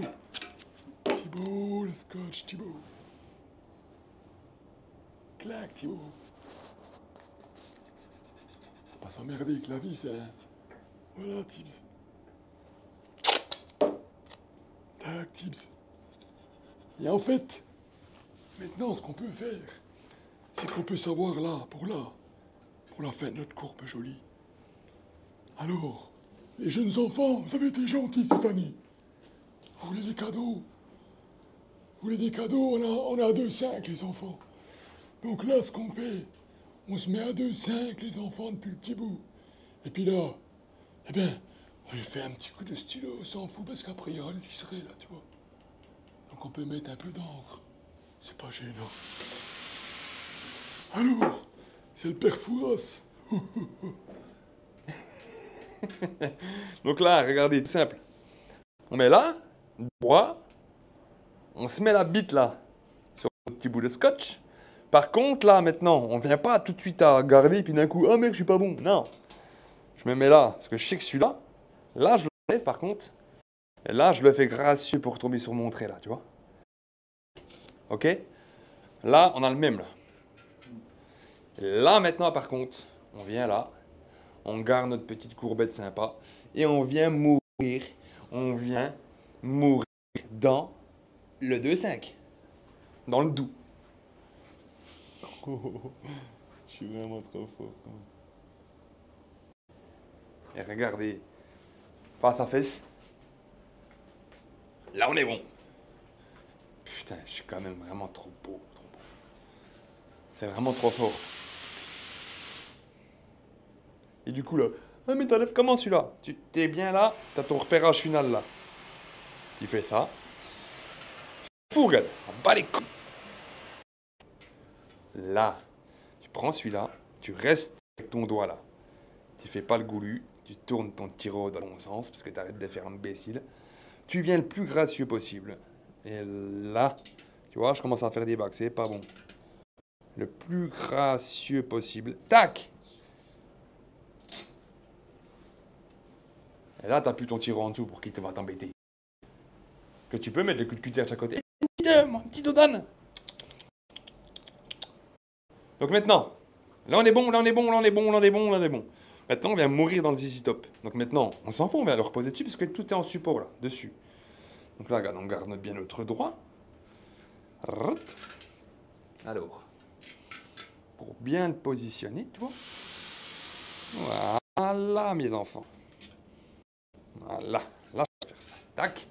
Speaker 8: Thibaut, le scotch, Thibaut. Clac, Thibaut. Faut pas s'emmerder avec la vis, hein. Voilà, Tibbs. Tac, Tibbs. Et en fait, maintenant, ce qu'on peut faire, c'est qu'on peut savoir là, pour la fin de notre courbe jolie. Alors, les jeunes enfants, vous avez été gentils cette année. Vous voulez des cadeaux? Vous voulez des cadeaux? On a 2,5 les enfants. Donc là, ce qu'on fait, on se met à 2,5 les enfants depuis le petit bout. Et puis là, eh bien, on lui fait un petit coup de stylo, on s'en fout, parce qu'après il y aura le liseré là, tu vois. Donc on peut mettre un peu d'encre. C'est pas gênant. Alors, c'est le père Fouras.
Speaker 2: Donc là, regardez, c'est simple. On met là, du bois, on se met la bite là, sur le petit bout de scotch. Par contre, là, maintenant, on ne vient pas tout de suite à garder, puis d'un coup, oh merde, je suis pas bon. Non. Je me mets là, parce que je sais que celui-là, là, je le fais, par contre. Et là, je le fais gracieux pour tomber sur mon trait, là, tu vois. Ok? Là, on a le même, là. Et là, maintenant, par contre, on vient là, on garde notre petite courbette sympa, et on vient mourir dans le 2,5. Dans le doux.
Speaker 6: Je suis vraiment trop fort.
Speaker 2: Et regardez, face à face. Là, on est bon. Putain, je suis quand même vraiment trop beau, trop beau. C'est vraiment trop fort. Et du coup, là, ah, mais t'enlèves comment celui-là? Tu t'es bien là, t'as ton repérage final là. Tu fais ça. Fou, regarde, on bat les couilles. Là, tu prends celui-là, tu restes avec ton doigt là. Tu fais pas le goulu, tu tournes ton tiro dans le bon sens, parce que tu arrêtes de faire imbécile. Tu viens le plus gracieux possible. Et là, tu vois, je commence à faire des vagues, c'est pas bon. Le plus gracieux possible. Tac! Et là, t'as plus ton tiro en dessous pour qu'il te va t'embêter. Que tu peux mettre le coup de cutter à chaque côté. Mon petit dodane! Donc maintenant, là on est bon, là on est bon, là on est bon, là on est bon, là on est bon. Maintenant on vient mourir dans le ZZ Top. Donc maintenant, on s'en fout, on vient le reposer dessus parce que tout est en support là, dessus. Donc là, regarde, on garde bien notre droit. Alors, pour bien le positionner, tu vois. Voilà mes enfants. Voilà, là je vais faire ça. Tac.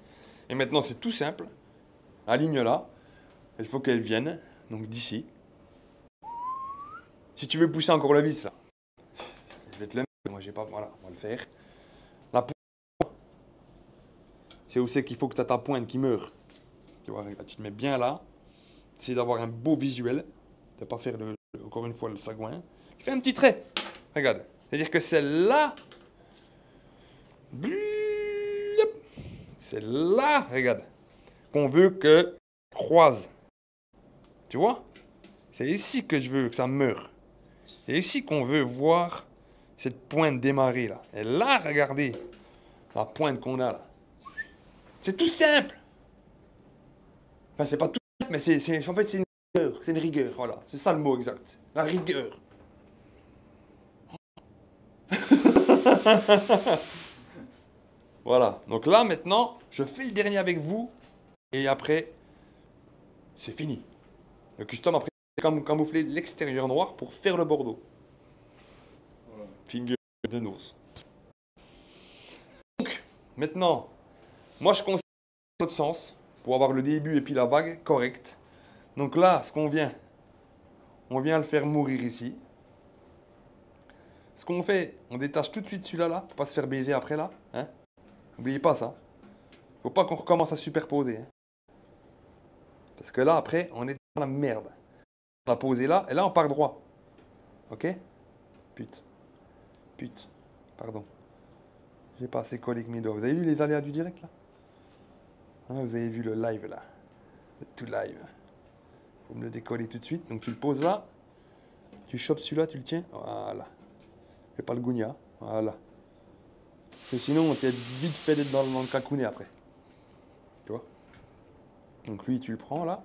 Speaker 2: Et maintenant c'est tout simple. Aligne là. Il faut qu'elle vienne, donc d'ici. Si tu veux pousser encore la vis là, je vais te le mettre, moi j'ai pas, voilà, on va le faire. La pointe, c'est où c'est qu'il faut que tu as ta pointe qui meurt. Tu vois, tu te mets bien là, essaye d'avoir un beau visuel, de pas faire encore une fois le sagouin. Tu fais un petit trait, regarde, c'est-à-dire que c'est là, c'est là, regarde, qu'on veut que croise. Tu vois? C'est ici que je veux que ça meure. C'est ici qu'on veut voir cette pointe démarrer là. Et là, regardez la pointe qu'on a là. C'est tout simple. Enfin, c'est pas tout simple, mais en fait, c'est une rigueur. C'est une rigueur, voilà. C'est ça le mot exact. La rigueur. Voilà. Donc là, maintenant, je fais le dernier avec vous. Et après, c'est fini. Le custom, après, camoufler l'extérieur noir pour faire le bordeaux. Voilà. Finger de nose. Donc, maintenant, moi je conseille l'autre sens pour avoir le début et puis la vague correcte. Donc là, ce qu'on vient, on vient le faire mourir ici. Ce qu'on fait, on détache tout de suite celui-là, là, pour pas se faire baiser après là. Hein. N'oubliez pas ça. Faut pas qu'on recommence à superposer. Hein. Parce que là, après, on est dans la merde. On a posé là, et là, on part droit. Ok? Putain. Putain. Pardon. J'ai pas assez collé que mes doigts. Vous avez vu les aléas du direct, là? Hein, vous avez vu le live, là. Le tout live. Faut me le décoller tout de suite. Donc, tu le poses là. Tu chopes celui-là, tu le tiens. Voilà. Fais pas le gougnat. Voilà. Parce que sinon, tu es vite fait d'être dans le cacounet après. Tu vois? Donc lui, tu le prends là.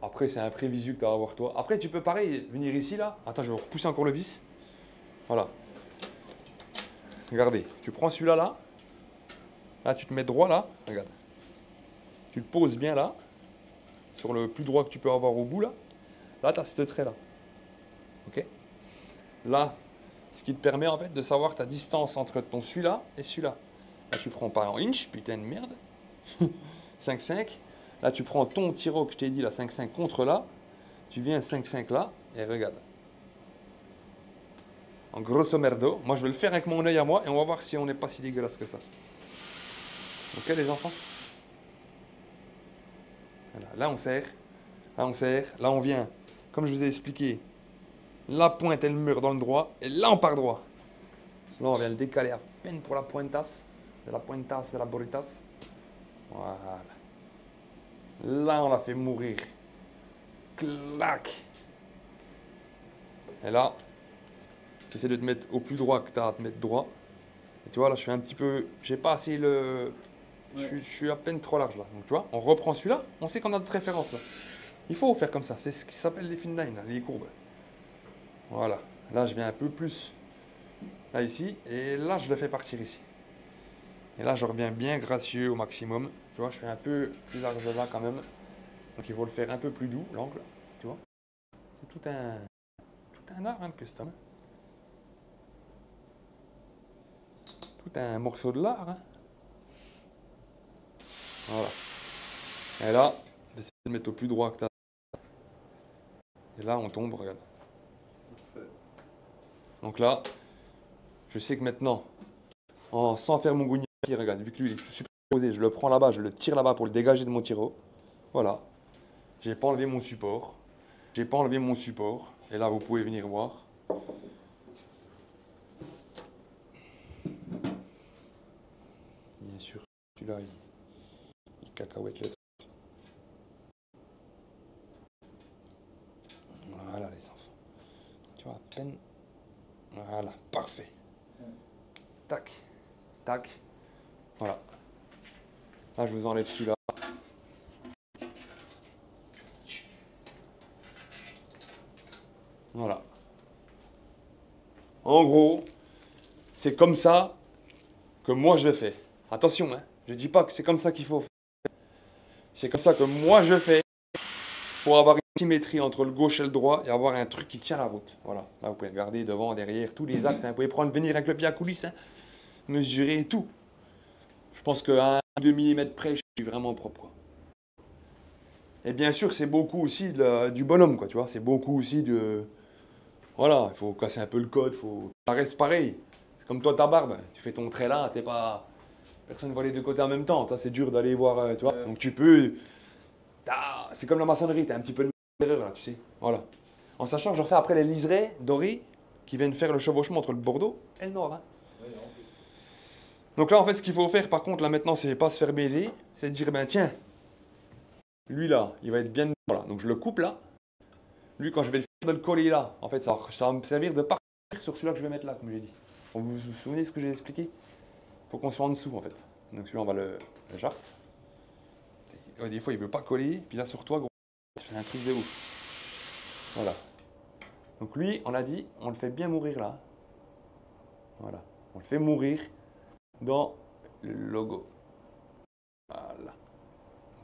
Speaker 2: Après, c'est un prévisu que tu vas avoir toi. Après, tu peux pareil, venir ici là. Attends, je vais repousser encore le vis. Voilà. Regardez, tu prends celui-là là. Là, tu te mets droit là. Regarde. Tu le poses bien là. Sur le plus droit que tu peux avoir au bout là. Là, tu as ce trait là. Ok? Là, ce qui te permet en fait de savoir ta distance entre ton celui-là et celui-là. Là, tu prends pas en inch, putain de merde. 5,5. Là, tu prends ton tiro que je t'ai dit, là, 5,5 contre là. Tu viens 5,5 là, et regarde. En grosso merdo, moi je vais le faire avec mon œil à moi, et on va voir si on n'est pas si dégueulasse que ça. Ok les enfants? Voilà. Là on serre, là on serre, là on vient, comme je vous ai expliqué, la pointe elle meurt dans le droit, et là on part droit. Là on vient le décaler à peine pour la pointasse, de la pointasse, de la boritasse. Voilà. Là, on l'a fait mourir. Clac. Et là, j'essaie de te mettre au plus droit que tu as à te mettre droit. Et tu vois, là, je fais un petit peu... J'ai pas assez le... Je suis à peine trop large, là. Donc, tu vois, on reprend celui-là. On sait qu'on a d'autres références, là. Il faut faire comme ça. C'est ce qui s'appelle les fin lines, là, les courbes. Voilà. Là, je viens un peu plus... Là, ici. Et là, je le fais partir ici. Et là, je reviens bien gracieux au maximum. Tu vois, je fais un peu plus large là quand même. Donc, il faut le faire un peu plus doux, l'angle. Tu vois. C'est tout un art, hein, le custom. Tout un morceau de l'art. Hein. Voilà. Et là, j'essaie de mettre au plus droit que tu as. Et là, on tombe, regarde. Donc là, je sais que maintenant, sans faire mon gougnet, regarde, vu que lui il est superposé, je le prends là-bas, je le tire là-bas pour le dégager de mon tiro. Voilà. J'ai pas enlevé mon support. J'ai pas enlevé mon support. Et là, vous pouvez venir voir. Bien sûr, celui-là, il cacahuète le truc. Voilà, les enfants. Tu vois, à peine. Voilà, parfait. Tac, tac. Voilà. Là, je vous enlève celui-là. Voilà. En gros, c'est comme ça que moi je fais. Attention, hein, je ne dis pas que c'est comme ça qu'il faut faire. C'est comme ça que moi je fais pour avoir une symétrie entre le gauche et le droit et avoir un truc qui tient la route. Voilà. Là, vous pouvez regarder devant, derrière, tous les axes. Hein. Vous pouvez venir avec le pied à coulisse, hein, mesurer tout. Je pense qu'à 1-2 mm près, je suis vraiment propre. Quoi. Et bien sûr, c'est beaucoup aussi du bonhomme, quoi, tu vois. C'est beaucoup aussi de... Voilà, il faut casser un peu le code, ça reste pareil. C'est comme toi, ta barbe. Tu fais ton trait là, t'es pas... Personne ne voit les deux côtés en même temps. Toi, c'est dur d'aller voir, tu vois. Donc tu peux... C'est comme la maçonnerie, t'as un petit peu de erreur là, tu sais. Voilà. En sachant que je refais après les liserés dorés qui viennent faire le chevauchement entre le Bordeaux et le Nord. Hein. Oui, en plus. Donc là, en fait, ce qu'il faut faire, par contre, là maintenant, c'est pas se faire baiser, c'est de dire, ben tiens, lui là, il va être bien... Voilà, donc je le coupe là. Lui, quand je vais le faire de le coller là, en fait, ça va me servir de partir sur celui-là que je vais mettre là, comme j'ai dit. Vous vous souvenez de ce que j'ai expliqué? Il faut qu'on soit en dessous, en fait. Donc celui-là, on va le jarte. Des fois, il veut pas coller, puis là, sur toi, gros, tu fais un truc de ouf. Voilà. Donc lui, on a dit, on le fait bien mourir là. Voilà. On le fait mourir dans le logo. Voilà.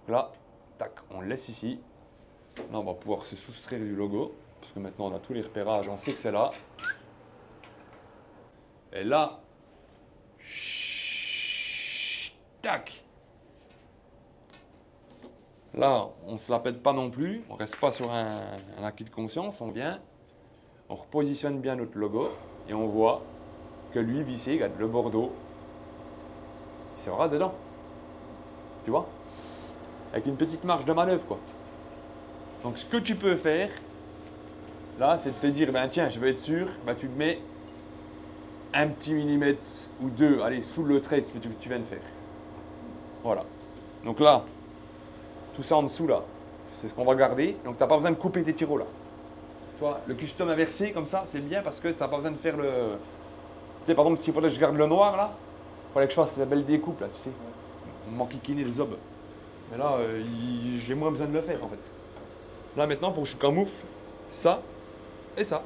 Speaker 2: Donc là, tac, on le laisse ici. Là, on va pouvoir se soustraire du logo. Parce que maintenant, on a tous les repérages. On sait que c'est là. Et là, tac. Là, on se la pète pas non plus, on reste pas sur un acquis de conscience, on vient, on repositionne bien notre logo et on voit que lui vissé, regarde, le Bordeaux, il sera dedans. Tu vois? Avec une petite marge de manœuvre, quoi. Donc ce que tu peux faire, là, c'est de te dire, ben tiens, je vais être sûr, ben, tu te mets un petit millimètre ou deux, allez, sous le trait que tu viens de faire. Voilà. Donc là, tout ça en dessous, là, c'est ce qu'on va garder. Donc tu n'as pas besoin de couper tes tiroirs, là. Tu vois, le custom inversé, comme ça, c'est bien parce que tu n'as pas besoin de faire le... Tu sais, par exemple, s'il faudrait que je garde le noir, là, il faudrait que je fasse la belle découpe, là, tu sais. M'enquiquiner le zob. Mais là, j'ai moins besoin de le faire, en fait. Là, maintenant, il faut que je camoufle ça et ça.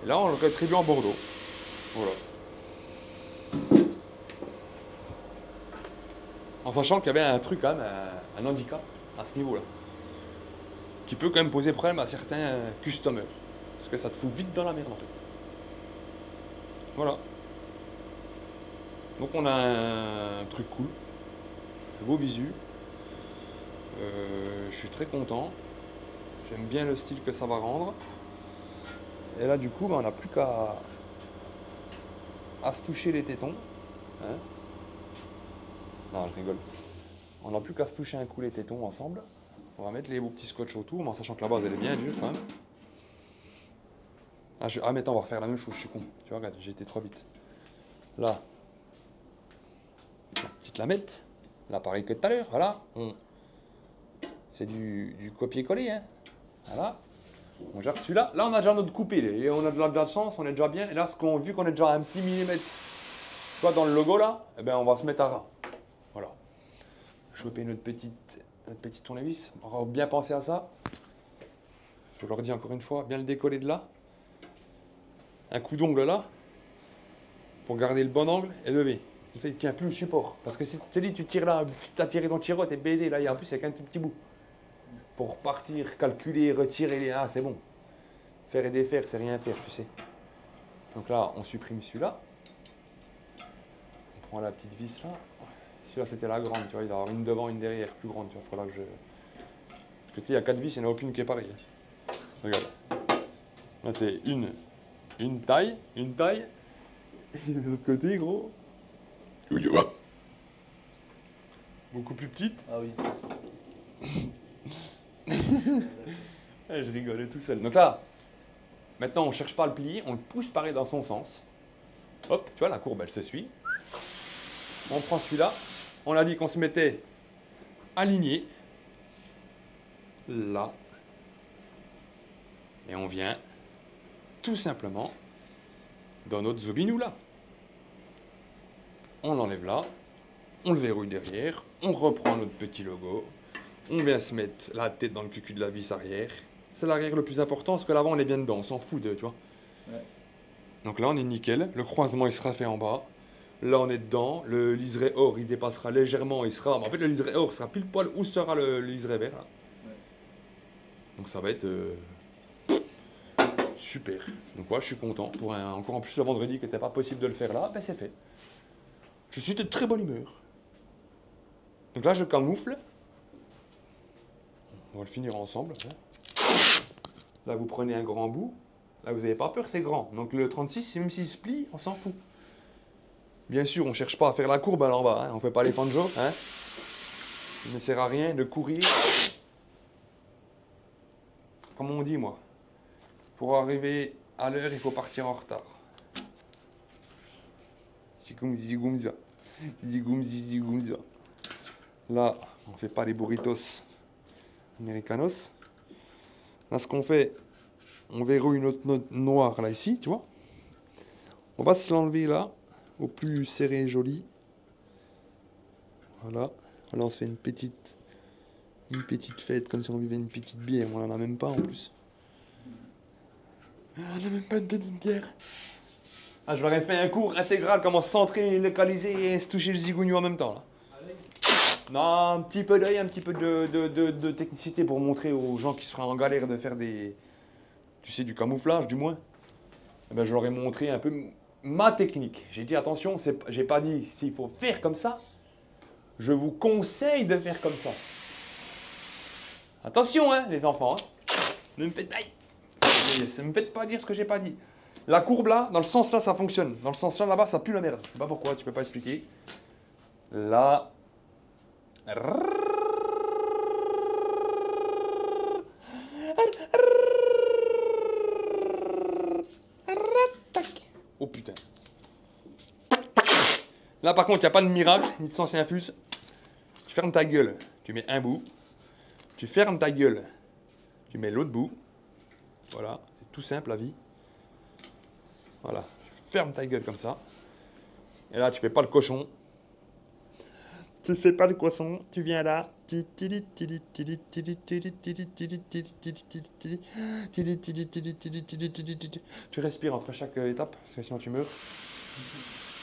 Speaker 2: Et là, on le rétribue en Bordeaux. Voilà. En sachant qu'il y avait un truc, quand même, un handicap à ce niveau-là. Qui peut quand même poser problème à certains customers. Parce que ça te fout vite dans la merde, en fait. Voilà. Donc, on a un truc cool. Un beau visu. Je suis très content. J'aime bien le style que ça va rendre. Et là, du coup, on n'a plus qu'à se toucher les tétons. Hein? Non, je rigole. On n'a plus qu'à se toucher un coup les tétons ensemble. On va mettre les beaux petits scotch autour, mais en sachant que la base, elle est bien dure quand même. Ah, mais attends, on va refaire la même chose, je suis con. Tu vois, regarde, j'ai été trop vite. Là, la petite lamette. Là, pareil que tout à l'heure. Voilà. C'est du copier-coller. Hein. Voilà. On gère celui-là. Là, on a déjà notre coupé. Et on a déjà le sens, on est déjà bien. Et là, vu qu'on est déjà un petit millimètre soit dans le logo, là, eh ben, on va se mettre à ras. Voilà. Choper notre petite tournevis. On va bien penser à ça. Je leur dis encore une fois, bien le décoller de là. Un coup d'ongle là. Pour garder le bon angle et lever. Comme ça, il ne tient plus le support. Parce que si tu te dis, tu tires là, tu as tiré ton tiro, t'es baisé. Là, en plus, c'est qu'un tout petit bout. Pour repartir, calculer, retirer. Ah, c'est bon. Faire et défaire, c'est rien faire, tu sais. Donc là, on supprime celui-là. On prend la petite vis là. Celui-là, c'était la grande, tu vois. Il doit y avoir une devant, une derrière, plus grande. Tu vois, faudra que je... Parce que tu sais, il y a 4 vis, il n'y en a aucune qui est pareille. Regarde. Là, c'est une taille. Et de l'autre côté, gros. Beaucoup plus petite.
Speaker 5: Ah oui.
Speaker 2: Je rigolais tout seul. Donc là, maintenant on ne cherche pas à le plier, on le pousse pareil dans son sens. Hop, tu vois, la courbe elle se suit. On prend celui-là. On a dit qu'on se mettait aligné. Là. Et on vient tout simplement dans notre zobinou là. On l'enlève là. On le verrouille derrière. On reprend notre petit logo. On vient se mettre la tête dans le cucu de la vis arrière. C'est l'arrière le plus important parce que l'avant on est bien dedans, on s'en fout de, tu vois. Ouais. Donc là on est nickel, le croisement il sera fait en bas. Là on est dedans, le liseré or il dépassera légèrement, il sera... En fait le liseré or sera pile poil où sera le liseré vert. Là. Ouais. Donc ça va être super. Donc moi je suis content. Pour encore en plus le vendredi que n'était pas possible de le faire là, ben c'est fait. Je suis de très bonne humeur. Donc là je camoufle. On va le finir ensemble. Là, vous prenez un grand bout. Là, vous n'avez pas peur, c'est grand. Donc le 36, même s'il se plie, on s'en fout. Bien sûr, on ne cherche pas à faire la courbe à l'en bas. Hein. On ne fait pas les panjos. Hein. Il ne sert à rien de courir. Comme on dit, moi. Pour arriver à l'heure, il faut partir en retard. Zigumza. Là, on ne fait pas les burritos americanos. Là, ce qu'on fait, on verrouille notre note noire là, ici, tu vois. On va se l'enlever là, au plus serré et joli. Voilà. Là, on se fait une petite fête, comme si on buvait une petite bière. On n'en a même pas en plus. On n'a même pas une petite bière. Ah, je leur ai fait un cours intégral, comment se centrer, localiser et se toucher le zigougnou en même temps, là. Non, un petit peu d'œil, un petit peu de technicité pour montrer aux gens qui seraient en galère de faire des... Tu sais, du camouflage, du moins. Eh ben, je leur ai montré un peu ma technique. J'ai dit, attention, j'ai pas dit s'il faut faire comme ça. Je vous conseille de faire comme ça. Attention, hein, les enfants. Hein. Ne me faites pas... Ne me faites pas dire ce que j'ai pas dit. La courbe là, dans le sens là, ça fonctionne. Dans le sens là, là-bas, ça pue la merde. Je sais pas pourquoi, tu peux pas expliquer. Là... Oh putain. Là par contre, il n'y a pas de miracle, ni de sens infuse. Tu fermes ta gueule, tu mets un bout. Tu fermes ta gueule, tu mets l'autre bout. Voilà, c'est tout simple la vie. Voilà, tu fermes ta gueule comme ça. Et là, tu fais pas le cochon. Tu fais pas le cochon, tu viens là. Tu respires entre chaque étape, parce que sinon tu meurs.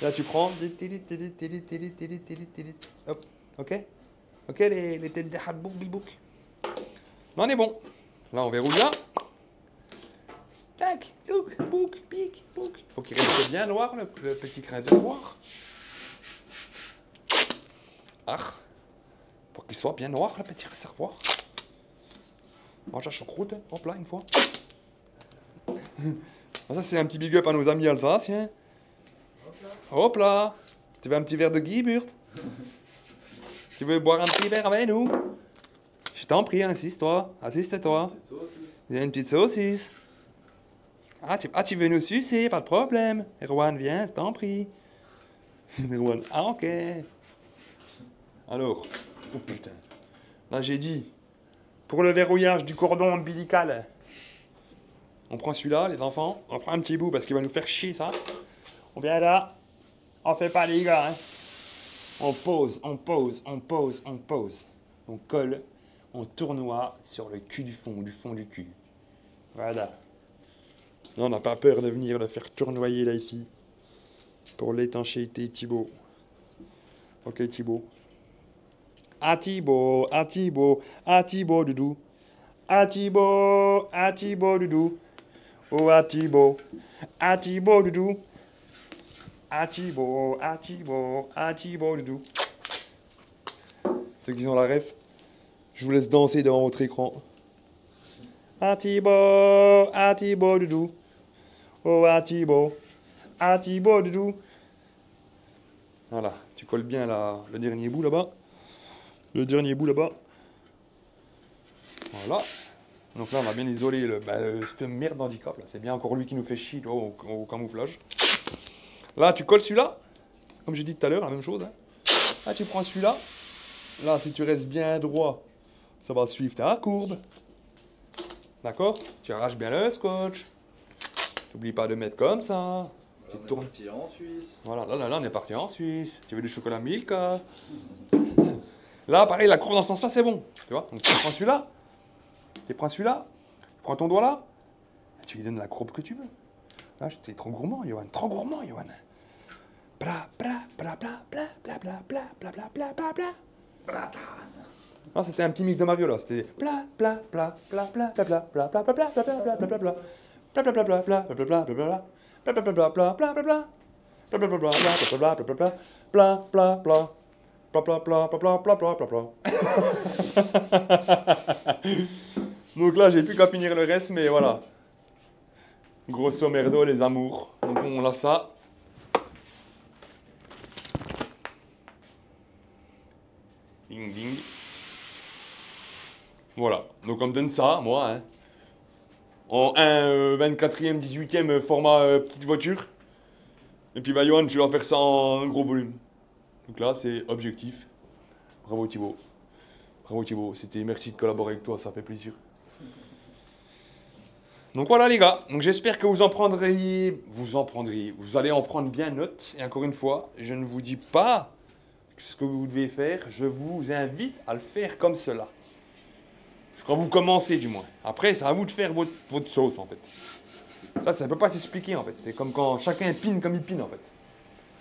Speaker 2: Là, tu prends. Hop, ok? Ok, les têtes de hadbouk, bilbouk. Là, on est bon. Là, on verrouille là. Tac, bouk, bouk, pic, bouk. Il faut qu'il reste bien noir, le petit crin de noir. Ah, pour qu'il soit bien noir, le petit réservoir. Mange la choucroute, hop là, une fois. Ça, c'est un petit big up à nos amis alsaciens. Hop là. Tu veux un petit verre de Guy, Burt? Tu veux boire un petit verre avec nous? Je t'en prie, insiste-toi. Assiste-toi. Il y a une petite saucisse. Ah, tu veux nous sucer? Pas de problème. Erwan, viens, je t'en prie. Erwan, ah, ok. Alors, oh putain. Là, j'ai dit, pour le verrouillage du cordon ombilical, on prend celui-là, les enfants. On prend un petit bout parce qu'il va nous faire chier, ça. On vient là. On fait pas les gars, hein. On pose, on pose, on pose, on pose. On colle, on tournoie sur le cul du fond du cul. Voilà. Là, on n'a pas peur de venir le faire tournoyer là ici. Pour l'étanchéité, Thibaut. Ok, Thibaut. Ah Thibaut, ah Thibaut, ah Thibaut doudou. Ah Thibaut, ah Thibaut doudou. Oh ah Thibaut, ah Thibaut doudou. Ah Thibaut, ah Thibaut, ah Thibaut doudou. Ceux qui ont la ref, je vous laisse danser devant votre écran. Ah Thibaut doudou. Oh ah Thibaut doudou. Voilà, tu colles bien le dernier bout là-bas. Le dernier bout là-bas. Voilà. Donc là, on va bien isoler cette merde d'handicap. C'est bien encore lui qui nous fait chier toi, au camouflage. Là, tu colles celui-là. Comme j'ai dit tout à l'heure, la même chose. Hein. Là, tu prends celui-là. Là, si tu restes bien droit, ça va suivre ta courbe. D'accord? Tu arraches bien le scotch. N'oublie pas de mettre comme ça.
Speaker 6: Tu tournes. On est parti en Suisse.
Speaker 2: Voilà, là, on est parti en Suisse. Tu veux du chocolat Milka? Là, pareil, la courbe dans ce sens-là, c'est bon. Tu vois? Donc, tu prends celui-là. Tu prends celui-là. Tu prends ton doigt là. Et tu lui donnes la courbe que tu veux. Là, j'étais trop gourmand, Johan. Trop gourmand, Johan. Bla, bla, bla, bla, bla, bla, bla, bla, bla, bla, bla, bla, bla. Non, c'était un petit mix de Mario, là. C'était bla, bla, bla, bla, bla, bla, bla, bla, bla, bla, bla, bla, bla, bla, bla, bla. Bla, bla, bla, bla, bla, bla, bla, bla, bla. Bla, bla, bla, bla, bla, bla, bla, bla. Bla, bla, bla, bla, bla, bla, bla, bla, bla. Bla, bla, bla. Bla bla bla bla bla bla bla bla bla. Donc là, j'ai plus qu'à finir le reste, mais voilà. Grosso merdo, les amours. Donc on a ça. Ding ding. Voilà. Donc on me donne ça, moi, hein. En 24e, 18e format petite voiture. Et puis bah Johan, tu vas faire ça en gros volume. Donc là, c'est objectif. Bravo Thibaut. Bravo Thibaut. Merci de collaborer avec toi, ça fait plaisir. Donc voilà les gars. Donc j'espère que vous en prendrez. Vous allez en prendre bien note. Et encore une fois, je ne vous dis pas ce que vous devez faire. Je vous invite à le faire comme cela. Quand vous commencez du moins. Après, c'est à vous de faire votre sauce en fait. Ça ne peut pas s'expliquer en fait. C'est comme quand chacun pine comme il pine en fait.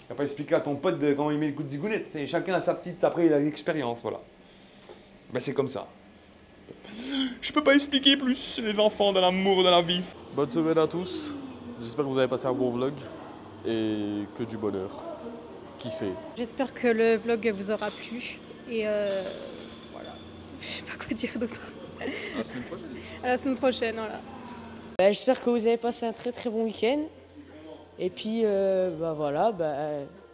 Speaker 2: Tu vas pas expliquer à ton pote comment il met le coup de zigounette. Chacun a sa petite, après il a l'expérience, voilà. Ben c'est comme ça. Je peux pas expliquer plus, les enfants de l'amour de la vie.
Speaker 5: Bonne semaine à tous. J'espère que vous avez passé un bon vlog et que du bonheur. Kiffez.
Speaker 9: J'espère que le vlog vous aura plu et voilà. Je sais pas quoi dire d'autre.
Speaker 6: la semaine prochaine.
Speaker 9: À la semaine prochaine, voilà.
Speaker 4: J'espère que vous avez passé un très bon week-end. Et puis, voilà,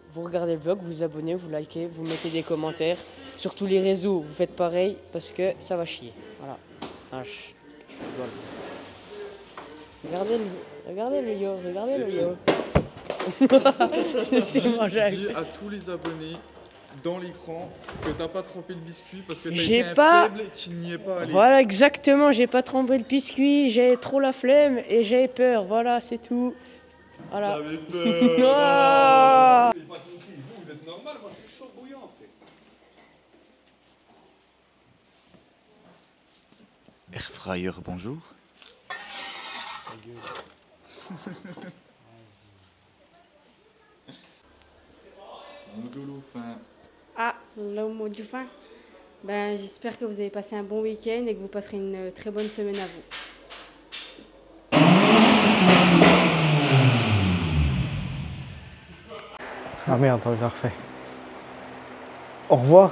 Speaker 4: vous regardez le vlog, vous vous abonnez, vous likez, vous mettez des commentaires. Sur tous les réseaux, vous faites pareil parce que ça va chier. Voilà. Ah, je rigole. Regardez le yo, regardez le yo. C'est mangeable.
Speaker 6: Dis à tous les abonnés dans l'écran que t'as pas trempé le biscuit parce que t'as
Speaker 4: J'ai
Speaker 6: été un
Speaker 4: pas-
Speaker 6: faible et qu'il n'y est pas allé.
Speaker 4: Voilà, exactement, j'ai pas trempé le biscuit, j'ai trop la flemme et j'ai peur. Voilà, c'est tout. Voilà.
Speaker 6: J'avais peur.
Speaker 4: Ah
Speaker 2: Vous êtes normal, moi je suis chaud bouillant.
Speaker 10: Airfryer, bonjour.
Speaker 3: Ah, là au mot du fin. J'espère que vous avez passé un bon week-end et que vous passerez une très bonne semaine à vous.
Speaker 7: Ah merde, on l'a refait. Au revoir.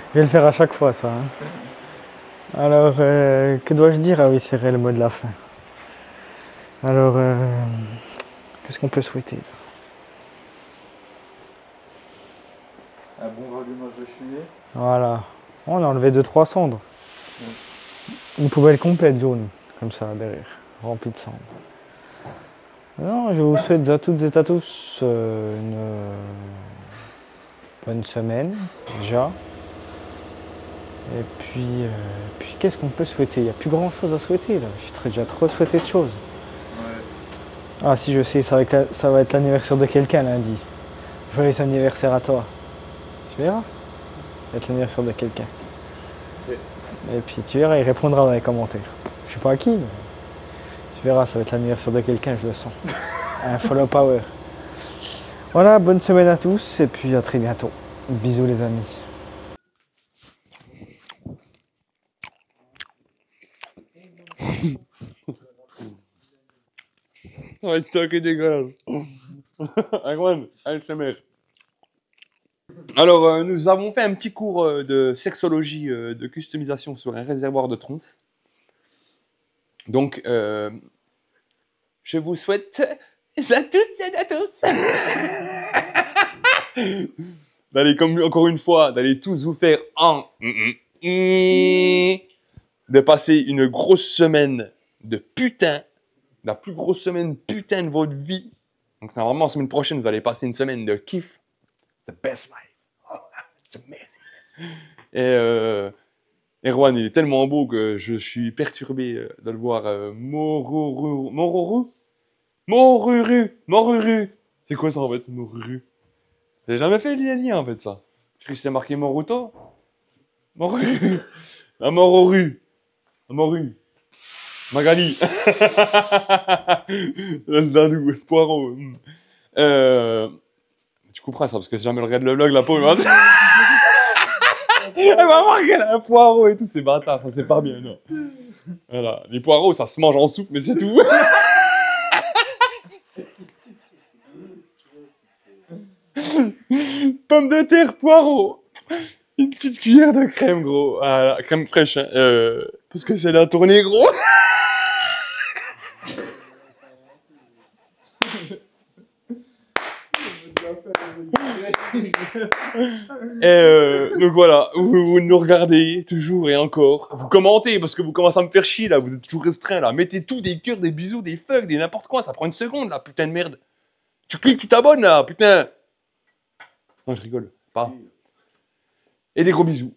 Speaker 7: Je vais le faire à chaque fois, ça. Hein. Alors, que dois-je dire? Ah oui, c'est vrai, le mot de la fin. Alors, qu'est-ce qu'on peut souhaiter?
Speaker 6: Un bon rallumage de cheminée.
Speaker 7: Voilà. On a enlevé 2-3 cendres. Une poubelle complète jaune, comme ça, derrière, remplie de cendres. Non, je vous souhaite à toutes et à tous une bonne semaine, déjà. Et puis qu'est-ce qu'on peut souhaiter? Il n'y a plus grand-chose à souhaiter, là. J'ai déjà trop souhaité de choses.
Speaker 6: Ouais.
Speaker 7: Ah si, je sais, ça va être l'anniversaire de quelqu'un lundi. Joyeux anniversaire à toi. Tu verras? Ça va être l'anniversaire de quelqu'un.
Speaker 6: Ok.
Speaker 7: Et puis tu verras, il répondra dans les commentaires. Je sais pas à qui, mais tu verras, ça va être l'anniversaire de quelqu'un, je le sens. Un follow power. Voilà, bonne semaine à tous et puis à très bientôt. Bisous les amis.
Speaker 2: Ça va être toqué dégueulasse. Incroyable, ASMR. Alors, nous avons fait un petit cours de sexologie de customisation sur un réservoir de tronf. Donc, je vous souhaite à tous d'aller, comme encore une fois, d'aller tous vous faire de passer une grosse semaine de putain, la plus grosse semaine putain de votre vie. Donc, c'est vraiment la semaine prochaine, vous allez passer une semaine de kiff. The best life. Oh, it's amazing. Et Erwan, il est tellement beau que je suis perturbé de le voir Moruru. C'est quoi ça en fait, Moruru? J'ai jamais fait le lien en fait ça. Je crois que c'est marqué Moruto. Moruru. La Moruru. La Moru. Magali. Le Zadou, Poirot. Tu couperas ça parce que si jamais elle regarde le vlog, la pauvre, elle va voir qu'elle a un poireau et tout, c'est bâtard, ça c'est pas bien, non. Voilà, les poireaux ça se mange en soupe, mais c'est tout. Pommes de terre, poireaux. Une petite cuillère de crème, gros. Voilà, crème fraîche, hein. Parce que c'est la tournée, gros. Donc voilà, vous nous regardez toujours et encore. Vous commentez parce que vous commencez à me faire chier là, vous êtes toujours restreint là. Mettez tout, des cœurs, des bisous, des fucks, des n'importe quoi, ça prend une seconde là, putain de merde. Tu cliques, tu t'abonnes là, putain. Non, je rigole, pas. Et des gros bisous.